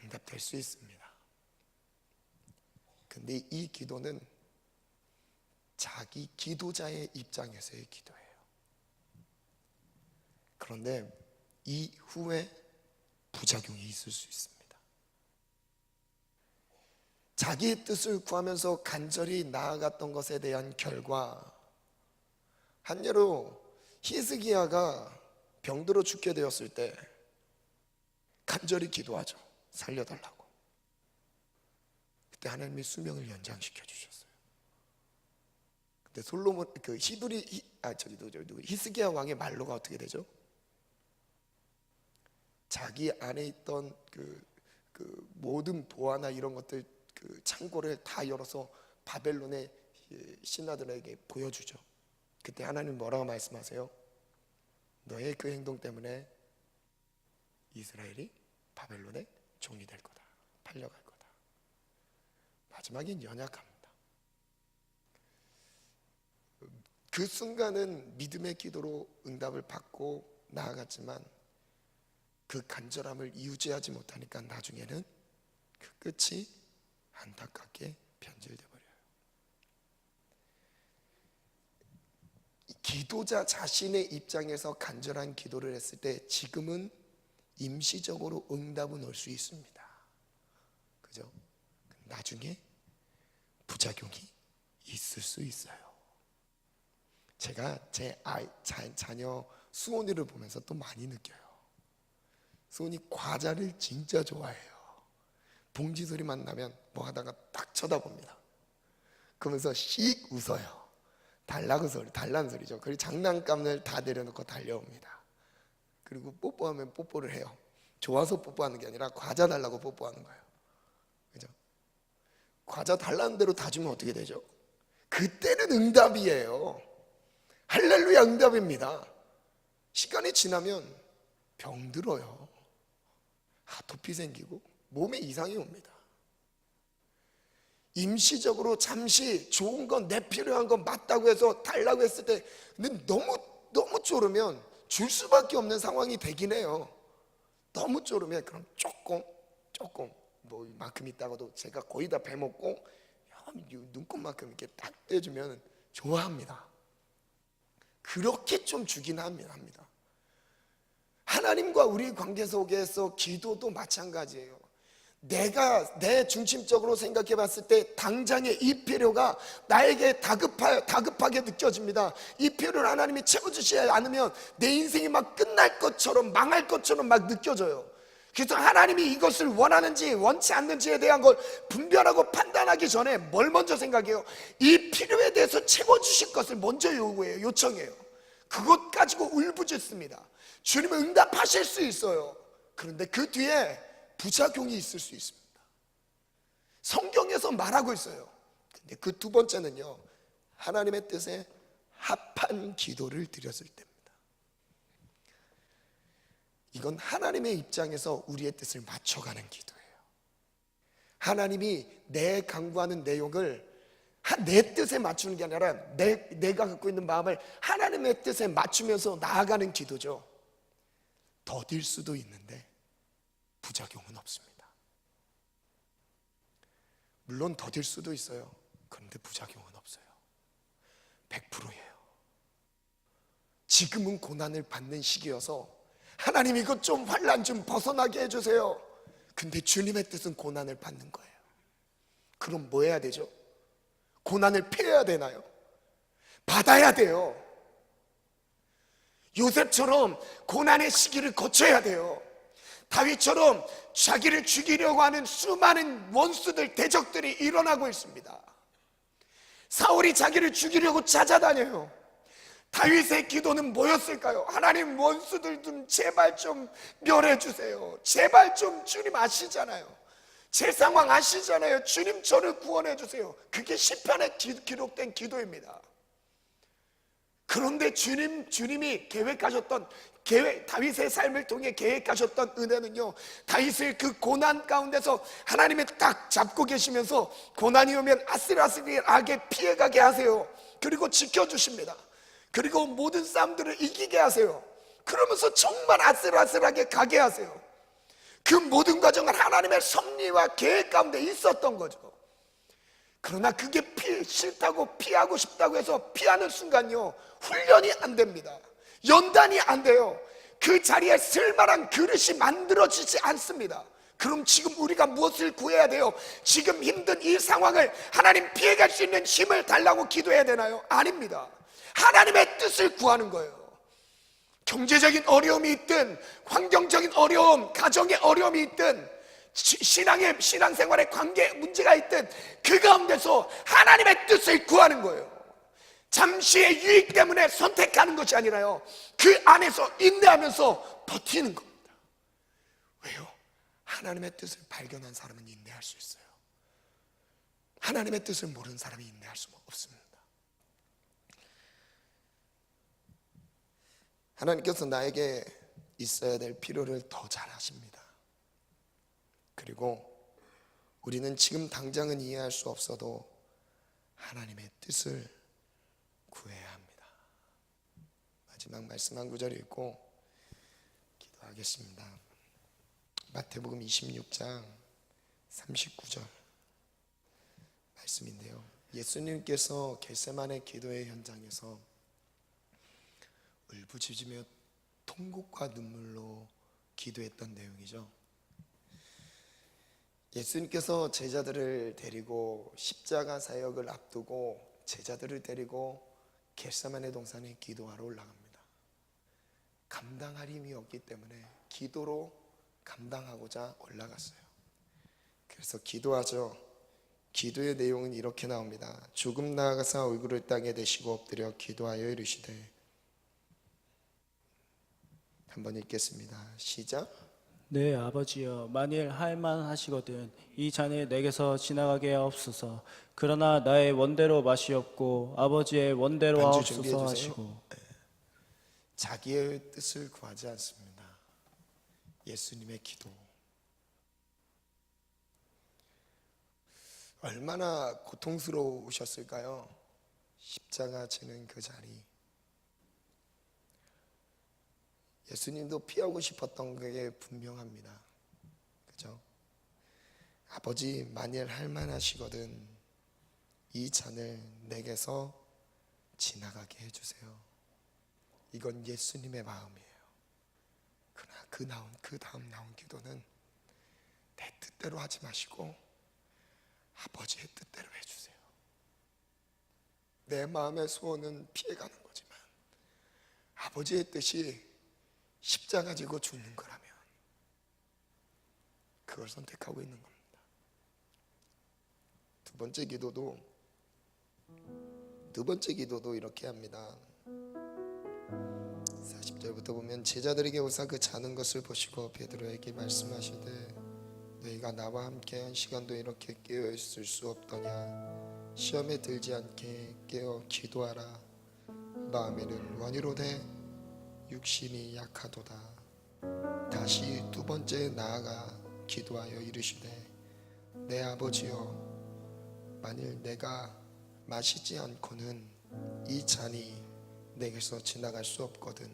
응답될 수 있습니다. 근데 이 기도는 자기 기도자의 입장에서의 기도예요. 그런데 이후에 부작용이 있을 수 있습니다. 자기의 뜻을 구하면서 간절히 나아갔던 것에 대한 결과, 한 예로 히스기야가 병들어 죽게 되었을 때 간절히 기도하죠. 살려달라고. 그때 하나님이 수명을 연장시켜 주셨어요. 근데 히스기야 왕의 말로가 어떻게 되죠? 자기 안에 있던 그 모든 보화나 이런 것들 그 창고를 다 열어서 바벨론의 신하들에게 보여주죠. 그때 하나님 뭐라고 말씀하세요? 너의 그 행동 때문에 이스라엘이 바벨론의 종이 될 거다. 팔려갈 거다. 마지막엔 연약합니다. 그 순간은 믿음의 기도로 응답을 받고 나아갔지만 그 간절함을 이유지하지 못하니까 나중에는 그 끝이 안타깝게 변질돼 버려요. 기도자 자신의 입장에서 간절한 기도를 했을 때 지금은 임시적으로 응답은 올 수 있습니다. 그죠? 나중에 부작용이 있을 수 있어요. 제가 제 자녀 수온이를 보면서 또 많이 느껴요. 수온이 과자를 진짜 좋아해요. 봉지 소리만 나면 뭐 하다가 딱 쳐다봅니다. 그러면서 씩 웃어요. 달라는 소리죠. 그리고 장난감을 다 내려놓고 달려옵니다. 그리고 뽀뽀하면 뽀뽀를 해요. 좋아서 뽀뽀하는 게 아니라 과자 달라고 뽀뽀하는 거예요. 그죠? 과자 달라는 대로 다 주면 어떻게 되죠? 그때는 응답이에요. 할렐루야, 응답입니다. 시간이 지나면 병들어요. 아토피 생기고 몸에 이상이 옵니다. 임시적으로 잠시 좋은 건 내 필요한 건 맞다고 해서 달라고 했을 때 근데 너무 쪼르면 줄 수밖에 없는 상황이 되긴 해요. 너무 쪼르면 그럼 조금 뭐 이만큼 있다가도 제가 거의 다 베먹고 눈곱만큼 이렇게 딱 떼주면 좋아합니다. 그렇게 좀 주긴 합니다. 하나님과 우리 관계 속에서 기도도 마찬가지예요. 내가 내 중심적으로 생각해 봤을 때 당장의 이 필요가 나에게 다급하게 느껴집니다. 이 필요를 하나님이 채워주시지 않으면 내 인생이 막 끝날 것처럼 망할 것처럼 막 느껴져요. 그래서 하나님이 이것을 원하는지 원치 않는지에 대한 걸 분별하고 판단하기 전에 뭘 먼저 생각해요? 이 필요에 대해서 채워주실 것을 먼저 요청해요. 그것 가지고 울부짖습니다. 주님은 응답하실 수 있어요. 그런데 그 뒤에 부작용이 있을 수 있습니다. 성경에서 말하고 있어요. 근데 그 두 번째는요, 하나님의 뜻에 합한 기도를 드렸을 때입니다. 이건 하나님의 입장에서 우리의 뜻을 맞춰가는 기도예요. 하나님이 내 강구하는 내용을 내 뜻에 맞추는 게 아니라 내가 갖고 있는 마음을 하나님의 뜻에 맞추면서 나아가는 기도죠. 더딜 수도 있는데 부작용은 없습니다. 물론 더딜 수도 있어요. 그런데 부작용은 없어요. 100%예요. 지금은 고난을 받는 시기여서 하나님 이것 좀 환난 좀 벗어나게 해주세요. 근데 주님의 뜻은 고난을 받는 거예요. 그럼 뭐 해야 되죠? 고난을 피해야 되나요? 받아야 돼요. 요셉처럼 고난의 시기를 거쳐야 돼요. 다윗처럼 자기를 죽이려고 하는 수많은 원수들, 대적들이 일어나고 있습니다. 사울이 자기를 죽이려고 찾아다녀요. 다윗의 기도는 뭐였을까요? 하나님, 원수들 좀 제발 좀 멸해 주세요. 제발 좀, 주님 아시잖아요. 제 상황 아시잖아요. 주님 저를 구원해 주세요. 그게 시편에 기록된 기도입니다. 그런데 주님이 다윗의 삶을 통해 계획하셨던 은혜는요, 다윗을 그 고난 가운데서 하나님이 딱 잡고 계시면서 고난이 오면 아슬아슬하게 피해가게 하세요. 그리고 지켜주십니다. 그리고 모든 싸움들을 이기게 하세요. 그러면서 정말 아슬아슬하게 가게 하세요. 그 모든 과정은 하나님의 섭리와 계획 가운데 있었던 거죠. 그러나 그게 싫다고 피하고 싶다고 해서 피하는 순간요, 훈련이 안 됩니다. 연단이 안 돼요. 그 자리에 쓸만한 그릇이 만들어지지 않습니다. 그럼 지금 우리가 무엇을 구해야 돼요? 지금 힘든 이 상황을 하나님 피해갈 수 있는 힘을 달라고 기도해야 되나요? 아닙니다. 하나님의 뜻을 구하는 거예요. 경제적인 어려움이 있든, 환경적인 어려움, 가정의 어려움이 있든, 신앙생활의 관계 문제가 있든, 그 가운데서 하나님의 뜻을 구하는 거예요. 잠시의 유익 때문에 선택하는 것이 아니라요, 그 안에서 인내하면서 버티는 겁니다. 왜요? 하나님의 뜻을 발견한 사람은 인내할 수 있어요. 하나님의 뜻을 모르는 사람이 인내할 수 없습니다. 하나님께서 나에게 있어야 될 필요를 더 잘 아십니다. 그리고 우리는 지금 당장은 이해할 수 없어도 하나님의 뜻을 구해야 합니다. 마지막 말씀 한 구절 읽고 기도하겠습니다. 마태복음 26장 39절 말씀인데요, 예수님께서 겟세마네 기도의 현장에서 울부짖으며 통곡과 눈물로 기도했던 내용이죠. 예수님께서 제자들을 데리고 십자가 사역을 앞두고 제자들을 데리고 겟세마네 동산에 기도하러 올라갑니다. 감당할 힘이 없기 때문에 기도로 감당하고자 올라갔어요. 그래서 기도하죠. 기도의 내용은 이렇게 나옵니다. 조금 나아가사 얼굴을 땅에 대시고 엎드려 기도하여 이르시되, 한번 읽겠습니다. 시작. 네, 아버지여, 만일 할만하시거든 이 잔을 내게서 지나가게 하옵소서. 그러나 나의 원대로 마시옵고 아버지의 원대로 반주 준비해 하옵소서 주세요. 하시고. 자기의 뜻을 구하지 않습니다. 예수님의 기도. 얼마나 고통스러우셨을까요? 십자가 지는 그 자리. 예수님도 피하고 싶었던 게 분명합니다. 그죠? 아버지, 만일 할만하시거든 이 잔을 내게서 지나가게 해주세요. 이건 예수님의 마음이에요. 그러나 그 다음 나온 기도는 내 뜻대로 하지 마시고 아버지의 뜻대로 해주세요. 내 마음의 소원은 피해가는 거지만 아버지의 뜻이 십자가 지고 죽는 거라면 그걸 선택하고 있는 겁니다. 두 번째 기도도 이렇게 합니다. 40절부터 보면, 제자들에게 오사 그 자는 것을 보시고 베드로에게 말씀하시되, 너희가 나와 함께 한 시간도 이렇게 깨어 있을 수 없더냐. 시험에 들지 않게 깨어 기도하라. 마음에는 원이로되 육신이 약하도다. 다시 두 번째 나아가 기도하여 이르시되, 내 아버지여, 만일 내가 마시지 않고는 이 잔이 내게서 지나갈 수 없거든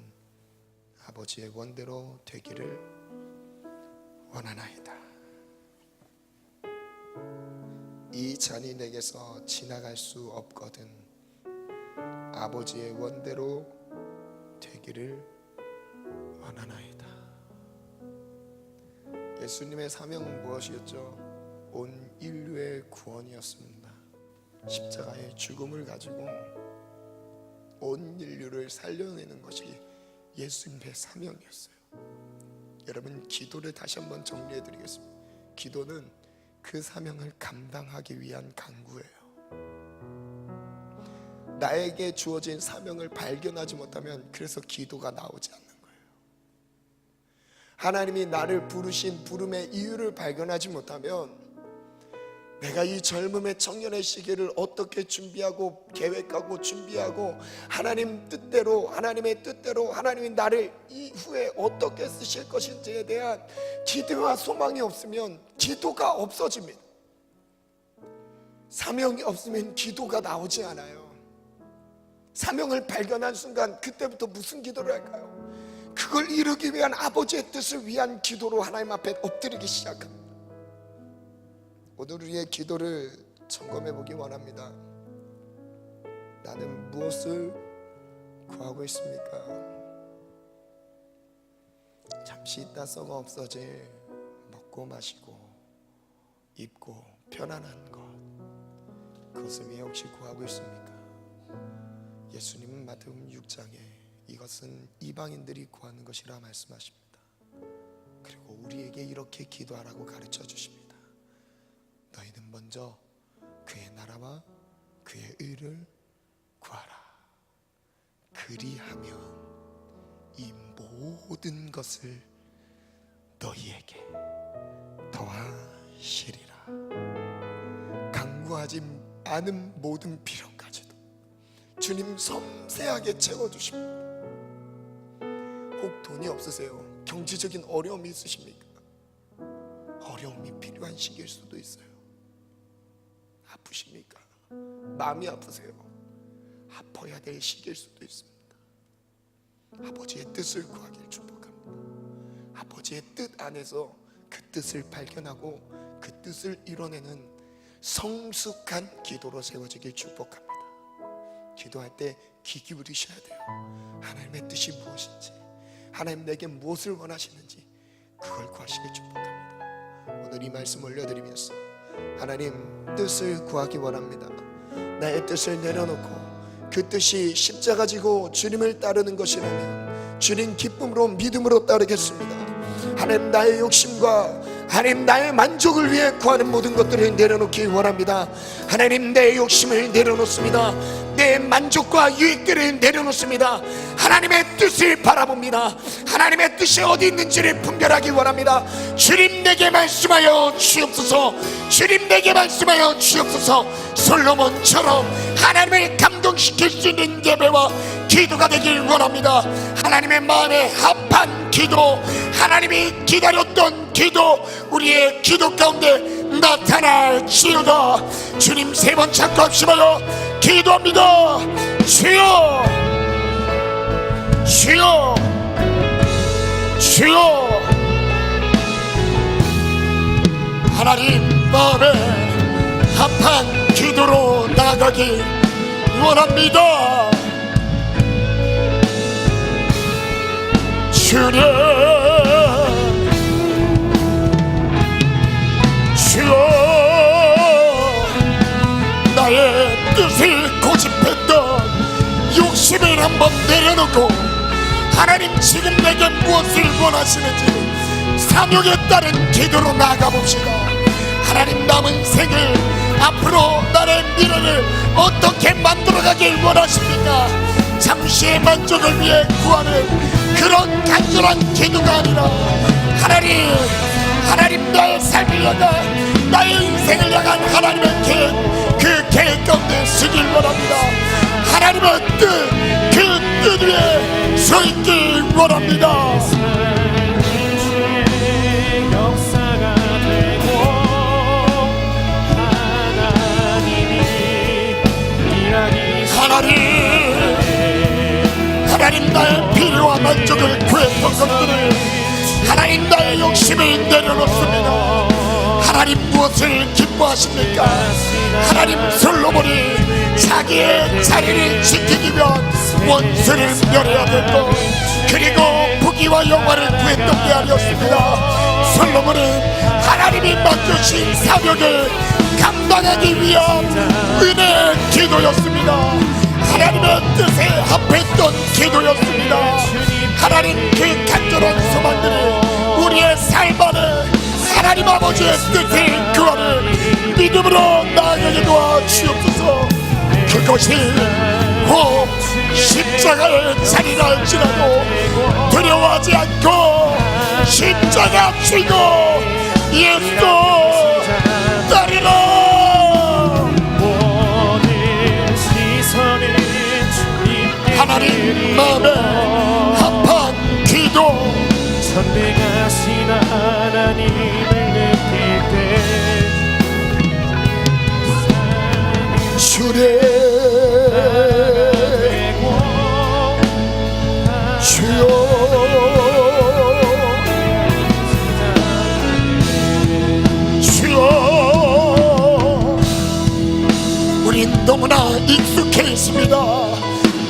아버지의 원대로 되기를 원하나이다. 이 잔이 내게서 지나갈 수 없거든 아버지의 원대로 되기를 원하나이다. 예수님의 사명은 무엇이었죠? 온 인류의 구원이었습니다. 십자가의 죽음을 가지고 온 인류를 살려내는 것이 예수님의 사명이었어요. 여러분, 기도를 다시 한번 정리해 드리겠습니다. 기도는 그 사명을 감당하기 위한 간구예요. 나에게 주어진 사명을 발견하지 못하면 그래서 기도가 나오지 않는 거예요. 하나님이 나를 부르신 부름의 이유를 발견하지 못하면 내가 이 젊음의 청년의 시기를 어떻게 준비하고 계획하고 준비하고 하나님의 뜻대로 하나님이 나를 이후에 어떻게 쓰실 것인지에 대한 기대와 소망이 없으면 기도가 없어집니다. 사명이 없으면 기도가 나오지 않아요. 사명을 발견한 순간 그때부터 무슨 기도를 할까요? 그걸 이루기 위한 아버지의 뜻을 위한 기도로 하나님 앞에 엎드리기 시작합니다. 오늘 우리의 기도를 점검해 보기 원합니다. 나는 무엇을 구하고 있습니까? 잠시 있다 썩어 없어질 먹고 마시고 입고 편안한 것, 그것을 위해 혹시 구하고 있습니까? 예수님은 마태복음 6장에 이것은 이방인들이 구하는 것이라 말씀하십니다. 그리고 우리에게 이렇게 기도하라고 가르쳐 주십니다. 너희는 먼저 그의 나라와 그의 의를 구하라. 그리하면 이 모든 것을 너희에게 더하시리라. 간구하지 않은 모든 필요까지도 주님 섬세하게 채워주십니다. 꼭 돈이 없으세요? 경제적인 어려움이 있으십니까? 어려움이 필요한 시기일 수도 있어요. 아프십니까? 마음이 아프세요? 아파야 될 시기일 수도 있습니다. 아버지의 뜻을 구하길 축복합니다. 아버지의 뜻 안에서 그 뜻을 발견하고 그 뜻을 이뤄내는 성숙한 기도로 세워지길 축복합니다. 기도할 때 귀 기울이셔야 돼요. 하나님의 뜻이 무엇인지, 하나님 내게 무엇을 원하시는지 그걸 구하시길 축복합니다. 오늘 이 말씀 올려드리면서 하나님 뜻을 구하기 원합니다. 나의 뜻을 내려놓고 그 뜻이 십자가 지고 주님을 따르는 것이라면 주님 기쁨으로 믿음으로 따르겠습니다. 하나님 나의 욕심과 하나님 나의 만족을 위해 구하는 모든 것들을 내려놓기 원합니다. 하나님 내 욕심을 내려놓습니다. 내 만족과 유익들을 내려놓습니다. 하나님의 뜻을 바라봅니다. 하나님의 뜻이 어디 있는지를 분별하기 원합니다. 주님 내게 말씀하여 주옵소서. 주님 내게 말씀하여 주옵소서. 솔로몬처럼 하나님을 감동시킬 수 있는 예배와 기도가 되길 원합니다. 하나님의 마음에 합한 기도, 하나님이 기다렸던 기도, 우리의 기도 가운데 나타날지어다. 주님 세 번 찾고 합심하여 기도합니다. 주여, 주여, 주여. 하나님 마음에 합한 기도로 나아가기 원합니다. 주님, 주여, 나의 뜻을 고집했던 욕심을 한번 내려놓고 하나님 지금 내게 무엇을 원하시는지 사명에 따른 기도로 나아가 봅시다. 하나님 남은 생을 앞으로 나의 미래를 어떻게 만들어가길 원하십니까? 잠시의 만족을 위해 구하는 그런 간절한 기도가 아니라 하나님 나의 삶을 향한, 나의 인생을 향한 하나님의 계획, 그 계획 가운데 서길 원합니다. 하나님의 뜻, 그 뜻 위에 서 있길 원합니다. 역사가 되고 하나님이 일하기 하나님 나의 필요와 만족을 구했던 것들을 하나님 나의 욕심을 내려놓습니다. 하나님 무엇을 기뻐하십니까? 하나님 솔로몬이 자기의 자리를 지키기 위한 원수를 멸해야 됐고, 그리고 부귀와 영화를 구했던 게 아니었습니다. 솔로몬은 하나님이 맡겨주신 사명을 감당하기 위한 은혜의 기도였습니다. 하나님의 뜻에 합했던 기도였습니다. 하나님 그 간절한 소망들을 우리의 삶 안에 하나님 아버지의 뜻을 구하는 믿음으로 나아가게 도와주옵소서. 그것이 혹 십자가의 자리라 할지라도 두려워하지 않고 십자가 쥐고 예수 따르라. 하나님 마음에 합한 기도, 선대가신 하나님을 느낄 때 주님, 주여, 주여. 우린 너무나 익숙해 있습니다.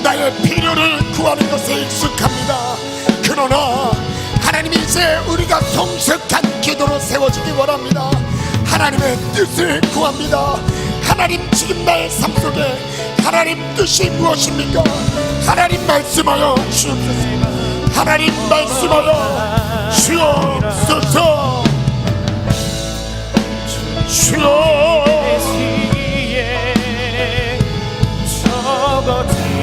나의 필요를 구하는 것에 익숙합니다. 그러나 하나님 이제 우리가 성숙한 기도로 세워지기 원합니다. 하나님의 뜻을 구합니다. 하나님 지금 나의 삶 속에 하나님 뜻이 무엇입니까? 하나님 말씀하여 주옵소서. 하나님 말씀하여 주옵소서. 주여, 적어진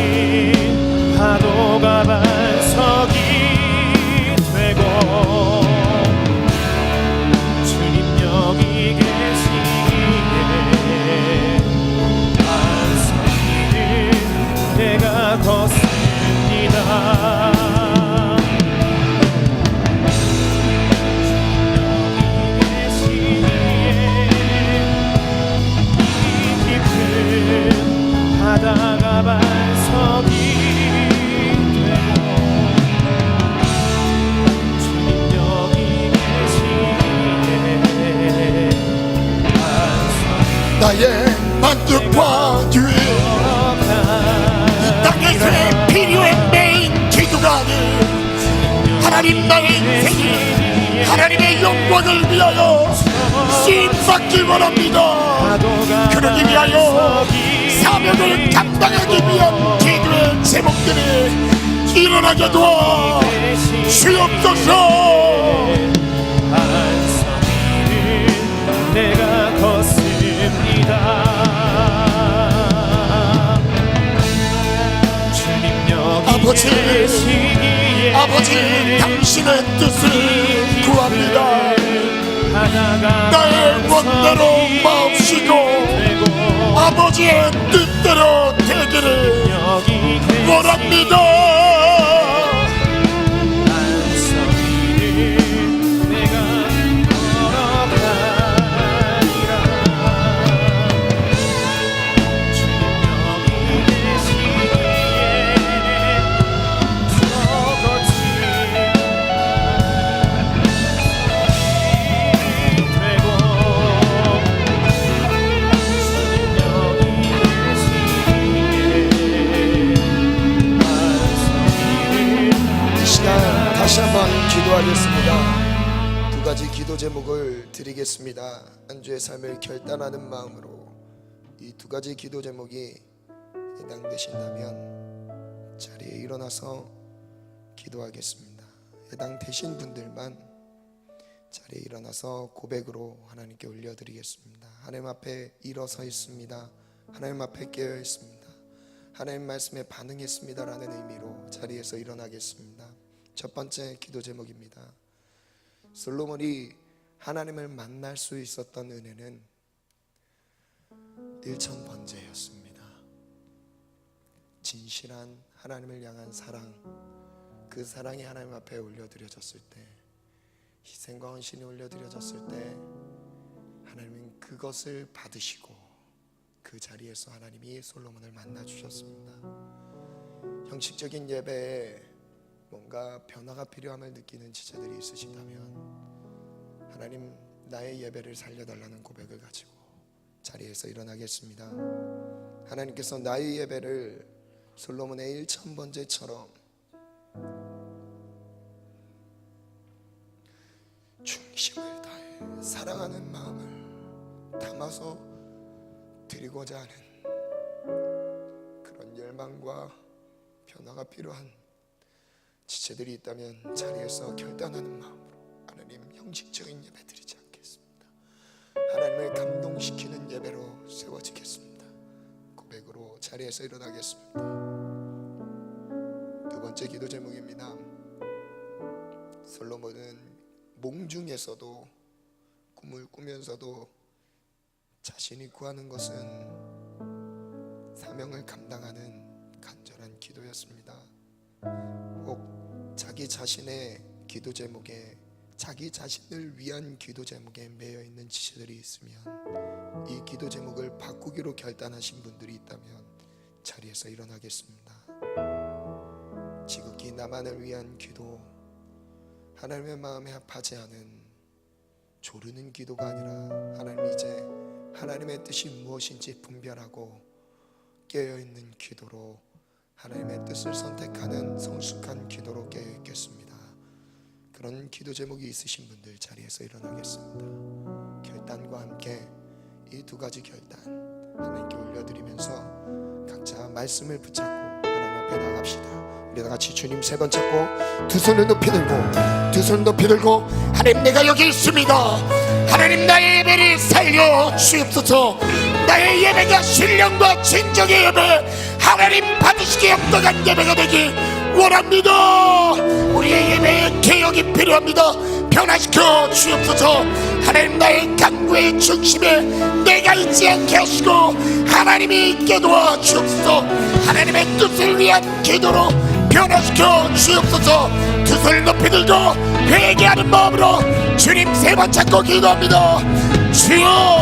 파도가 반석이 되고 주님 여기 계시기에 반석이를 내가 걷습니다. 바다가 반석이 되고 주님 여기 계시기에 반석이 나의 만족과 뒤에 이 땅에서의 필요한 메인 기도가 아닌 하나님 나의 인생이 하나님의 영광을 위하여 쓰임받기 원합니다. 그러기 위하여 사명을 감당하기 위한 기도의 제목들이 일어나게 도와 주옵소서. 반석이를 내가 걷습니다. 주님 여기 아버지, 계시기에 아버지 당신의 뜻을 구합니다. 나의 원대로 마옵시고 아버지의 뜻대로 되기를 원합니다. 반석이를 내가 걸어가리라. 주님 여기 계시기에 저 거친 되고 주님 여기 계시기에 반석이를 이 시간 다시 한번 기도하겠습니다. 두 가지 기도 제목을 드리겠습니다. 한 주의 삶을 결단하는 마음으로 이 두 가지 기도 제목이 해당되신다면 자리에 일어나서 기도하겠습니다. 해당되신 분들만 자리에 일어나서 고백으로 하나님께 올려드리겠습니다. 하나님 앞에 일어서 있습니다. 하나님 앞에 깨어 있습니다. 하나님 말씀에 반응했습니다 라는 의미로 자리에서 일어나겠습니다. 첫 번째 기도 제목입니다. 솔로몬이 하나님을 만날 수 있었던 은혜는 일천번제였습니다. 진실한 하나님을 향한 사랑, 그 사랑이 하나님 앞에 올려드려졌을 때, 희생과 헌신이 올려드려졌을 때 하나님은 그것을 받으시고 그 자리에서 하나님이 솔로몬을 만나 주셨습니다. 형식적인 예배에 뭔가 변화가 필요함을 느끼는 지체들이 있으시다면 하나님 나의 예배를 살려달라는 고백을 가지고 자리에서 일어나겠습니다. 하나님께서 나의 예배를 솔로몬의 1000번제처럼 중심을 다해 사랑하는 마음을 담아서 드리고자 하는 그런 열망과 변화가 필요한 지체들이 있다면 자리에서 결단하는 마음으로 하나님 형식적인 예배 드리지 않겠습니다. 하나님을 감동시키는 예배로 세워지겠습니다. 고백으로 자리에서 일어나겠습니다. 두 번째 기도 제목입니다. 솔로몬은 몽중에서도 꿈을 꾸면서도 자신이 구하는 것은 사명을 감당하는 간절한 기도였습니다. 혹 자기 자신의 기도 제목에 자기 자신을 위한 기도 제목에 매여 있는 지체들이 있으면 이 기도 제목을 바꾸기로 결단하신 분들이 있다면 자리에서 일어나겠습니다. 지극히 나만을 위한 기도, 하나님의 마음에 합하지 않은 조르는 기도가 아니라 하나님 이제 하나님의 뜻이 무엇인지 분별하고 깨어있는 기도로 하나님의 뜻을 선택하는 성숙한 기도로 깨어있겠습니다. 그런 기도 제목이 있으신 분들 자리에서 일어나겠습니다. 결단과 함께 이 두 가지 결단 하나님께 올려드리면서 각자 말씀을 붙잡고 하나님 앞에 나갑시다. 우리 다 같이 주님 세 번 잡고 두 손을 높이 들고 하나님 내가 여기 있습니다. 하나님 나의 예배를 살려 주옵소서. 나의 예배가 신령과 진정의 예배, 하나님 받으시기에 합당한 예배가 되기 원합니다. 우리의 예배에 개혁이 필요합니다. 변화시켜 주옵소서. 하나님 나의 간구의 중심에 내가 있지 않게 하시고 하나님이 있게 도와 주옵소서. 하나님의 뜻을 위한 기도로 변화시켜 주옵소서. 두 손을 높이 들고 회개하는 마음으로 주님 세 번 찾고 기도합니다. 주여,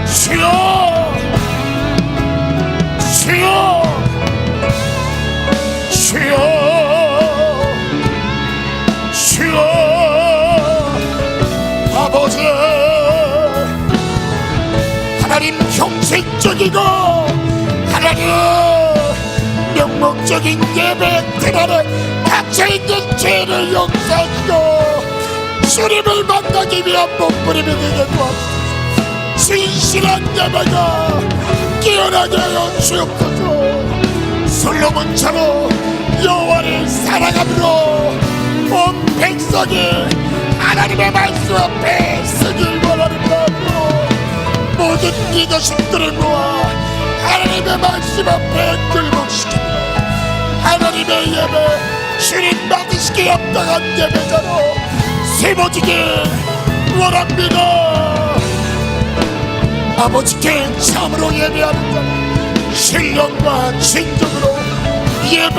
주여, 하나님 형식적이고 하나님 명목적인 예배 들 안에 갇혀있는 죄를 용서하시고 주님을 만나기 위한 몸부림이 되게 도와주시고 진실한 예배가 깨어나게 하여 주옵소서. 솔로몬처럼 여호와를 사랑함으로 온 백성이 하나님의 말씀 앞에 서길 원하는 마음으로 모든 리더십들을 모아 하나님의 말씀 앞에 굴복시키며 하나님의 예배 주님 받으시기에 합당한 예배자로 세워지길 원합니다. 아버지께 참으로 예배하는 자는 신령과 진정으로 예배,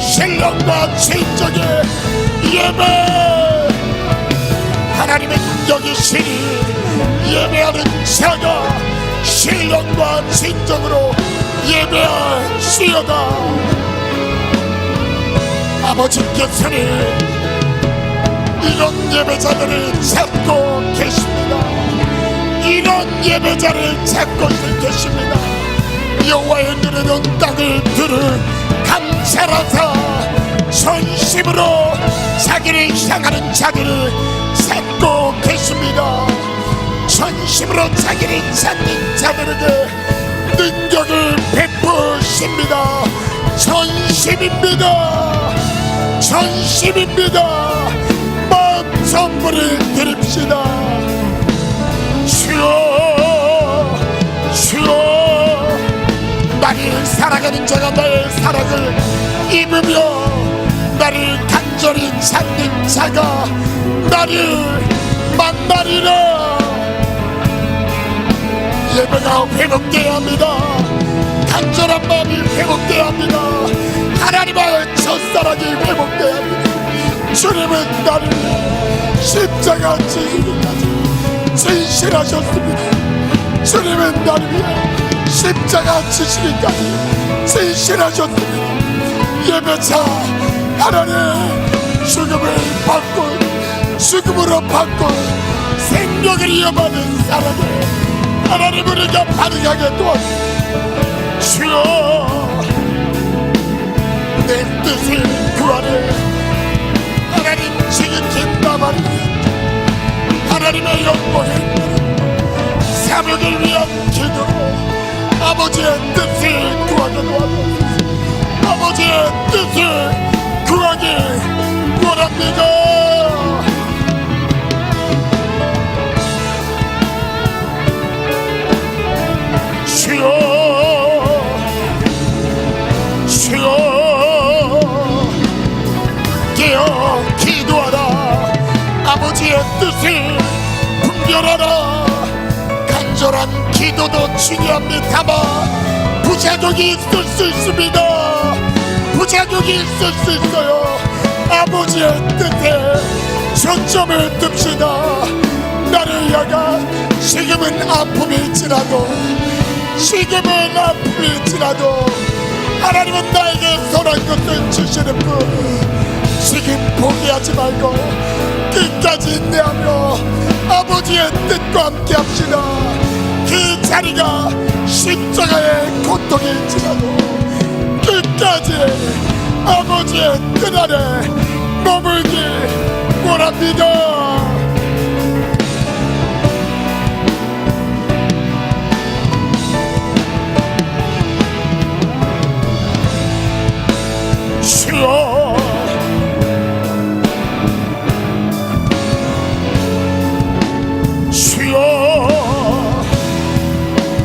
신령과 진정의 예배, 하나님의 능력이시니 예배하는 자가 신령과 진정으로 예배하시오다. 아버지께서는 이런 예배자들을 찾고 계십니다. 이런 예배자를 찾고 계십니다. 여호와의 눈에는 땅을 두루 감찰하사 전심으로 자기를 향하는 자들을 찾고 계십니다. 전심으로 자기를 찾는 자들에게 능력을 베푸십니다. 전심입니다. 전심입니다. 마음 전부를 드립시다. 주여, 주여, 나를 사랑하는 자가 나의 사랑을 입으며 나를 간절히 찾는 자가 나를 만나리라. 예배가 회복되어야 합니다. 간절한 마음이 회복되어야 합니다. 하나님의 첫사랑이 회복되어야 합니다. 주님은 나를 십자가 지시기까지 진실하셨습니다. 주님은 나를 위해 십자가 지시기까지 진실하셨습니다. 예배자 하나님 죽음을 받고 죽음으로 받고 생명을 이어받은 사랑을 하나님 우리가 반응하게 도와주시옵소서. 주여, 내 뜻을 구하네. 하나님 지극히 나만을 하나님의 영광을 사명을 위한 기도로 아버지의 뜻을 구하게 도와주옵소서. 아버지의 뜻을 구하기 원합니다. 주여, 주여, 깨어 기도하라. 아버지의 뜻을 분별하라. 간절한 기도도 중요합니다만 부작용이 있을 수 있습니다. 부작용이 있을 수 있어요. 아버지의 뜻에 초점을 둡시다. 나를 향한 지금은 아픔일지라도, 지금은 아픔일지라도 하나님은 나에게 선한 것을 주시는 분. 지금 포기하지 말고 끝까지 인내하며 아버지의 뜻과 함께 합시다. 그 자리가 십자가의 고통일지라도 끝까지 아버지의 뜻 안에 머물기 원합니다. 주여, 주여,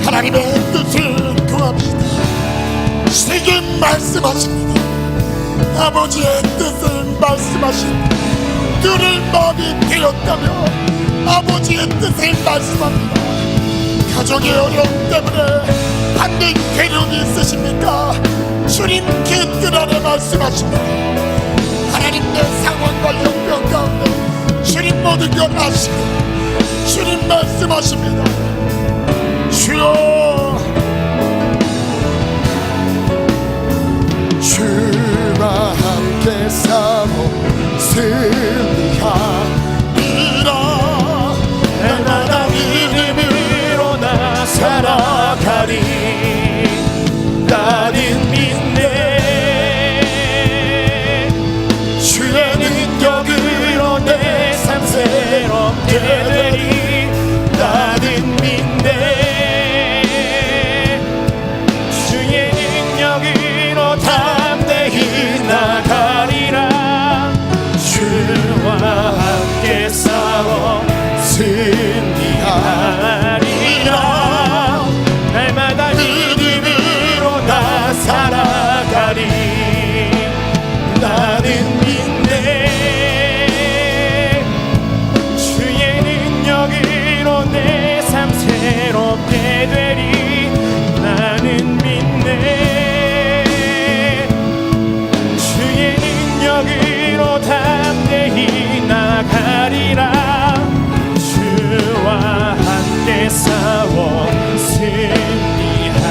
하나님의 뜻을 구합시다. 지금 말씀하십니다. 아버지의 뜻을 말씀하십니다. 들을 마음이 되었다며 아버지의 뜻을 말씀합니다. 가족의 어려움 때문에 받는 괴로움이 있으십니까? 주님 그 뜻 안에 말씀하십니다. 하나님 내 상황과 형편 가운데 주님 모든 것 아시고 주님 말씀하십니다. 주여, 주와 함께 싸워 승리하리라. 날마다 믿음으로 나서 살아가리. 나는 믿네. 주의 능력으로 내 삶 새롭게 되리. 나는 믿네. 주의 능력으로 담대히 나가리라. 주와 함께 싸워 승리하리라. 날마다 믿음으로 나 살아가리. 나는 믿네. 주의 능력으로 내 삶 새롭게 되리. 나는 믿네. 주의 능력으로 담대히 나가리라. 주와 함께 싸워 승리하리라.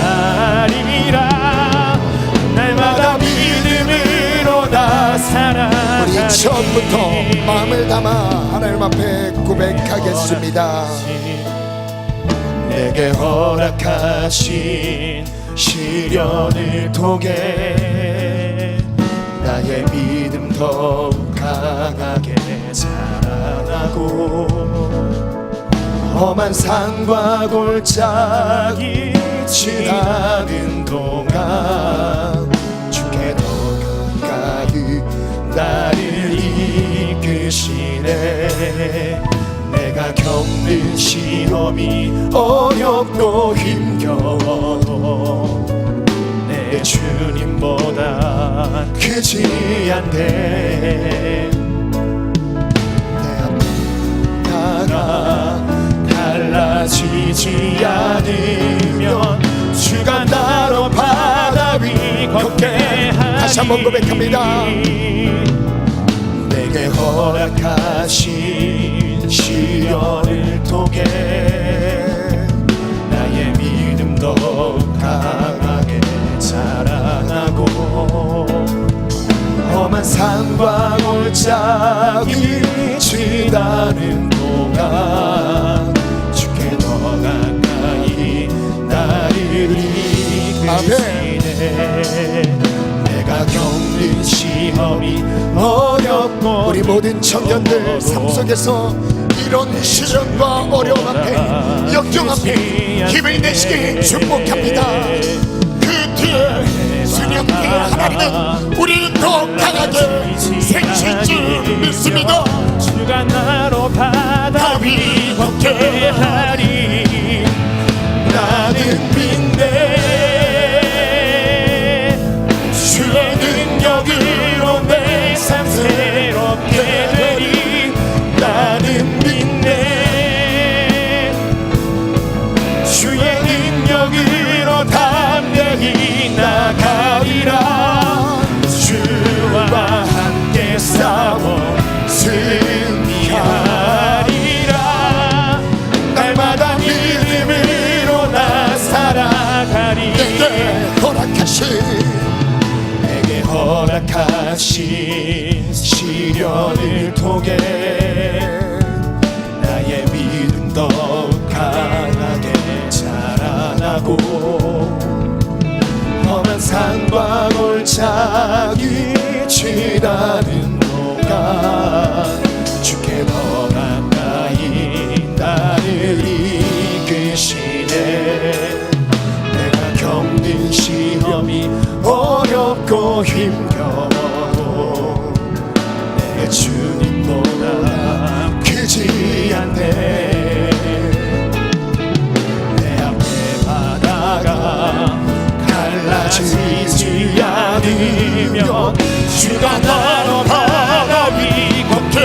날마다 믿음으로 나 살아가리. 우리 처음부터 마음을 담아 하나님 앞에 고백하겠습니다. 내게 허락하신 시련을 통해 나의 믿음 더욱 강하게 자라나고 험한 산과 골짜기 지나는 동안 주께 더 가까이 나를 이끄시네. 내가 겪는 시험이 어렵고 힘겨워도 내 주님보다 크지 않네. 내 앞에다가 갈라지지 않으면 주가 나로 바다 위 걷게 하리. 다시 한번 고백합니다. 내게 허락하신 시련을 통해 나의 믿음 더욱 강하게 자라나고 험한 산과 골짜기 지나는 동안 주께 더 가까이 나를 이끄시네. 내가 겪는 시험이 어렵고 우리 모든 청년들 삶 속에서 이런 시련과 어려움 앞에 역경 앞에 힘을 내시길 축복합니다. 그 뒤에 수령께 하나님은 우리를 더 강하게 세우실 줄 믿습니다. 주가 나로 바다 위 걷게 하리. 나는 믿네. 주의 능력으로 내 삶 새롭게 되리. 나는 믿네. 주의 능력으로 담대히 나가리라. 주와 함께 싸워 승리하리라. 날마다 믿음으로 나 살아가리. 내게 허락하신 시련을 통해 나의 믿음 더욱 강하게 자라나고 험한 산과 골짜기 지나는 동안 주께 더 가까이 나를 이끄시네. 내가 겪는 시험이 어렵고 힘겨워도 내 주님보다 크지 않네. 내 앞에 바다가 갈라지지 않으면 주가 나로 바다 위 걷게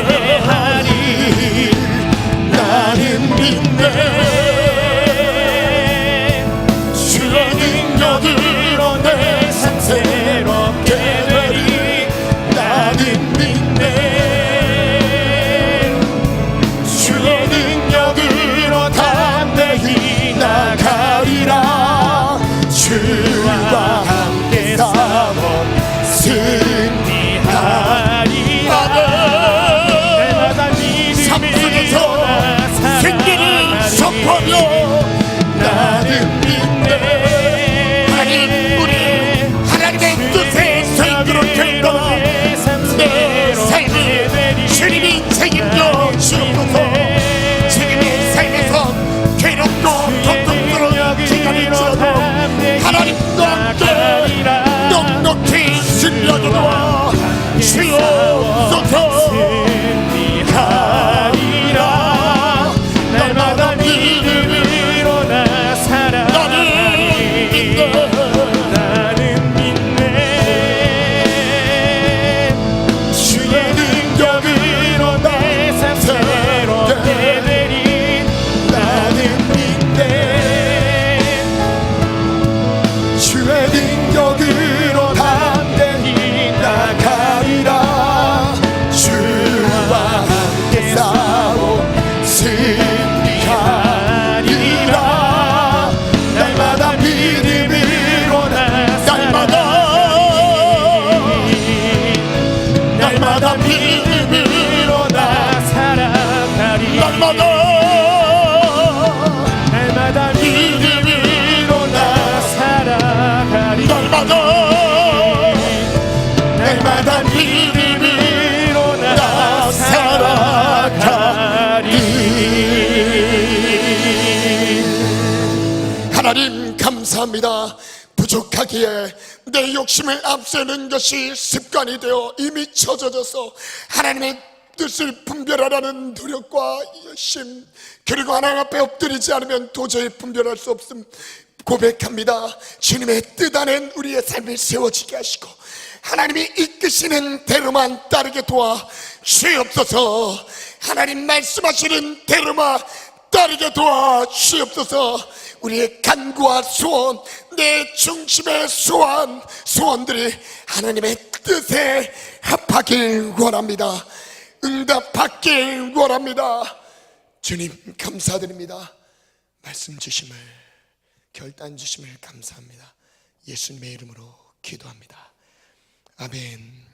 하리. 나는 믿네. 주의 능력으로 내 삶 새롭게 되리. 나는 믿네. 주의 능력으로 담대히 나가리라. 주와 함께 싸워 승리하리라. 날마다 믿음으로 생기를 선포하며 나는 믿네. 나는 믿네 주의 능력으로 내 삶 새롭게 되리 나는 믿네 주의 능력으로 담대히 나가리라 주와 함께 싸워 승리하리라 날마다 믿음으로 날마다 믿음으로 나 살아가리 날마다 믿음으로 나 살아가리 날마다 믿음으로 나 살아가리 하나님 감사합니다. 부족하기에 내 욕심을 앞세우는 것이 습관이 되어 이미 젖어져서 하나님의 뜻을 분별하라는 노력과 열심 그리고 하나님 앞에 엎드리지 않으면 도저히 분별할 수 없음 고백합니다. 주님의 뜻 안에 우리의 삶이 세워지게 하시고 하나님이 이끄시는 대로만 따르게 도와 주옵소서. 하나님 말씀하시는 대로만 따르게 도와 주옵소서. 우리의 간구와 소원, 내 중심의 소원들이 하나님의 뜻에 합하길 원합니다. 응답받길 원합니다. 주님 감사드립니다. 말씀 주심을, 결단 주심을 감사합니다. 예수님의 이름으로 기도합니다. 아멘.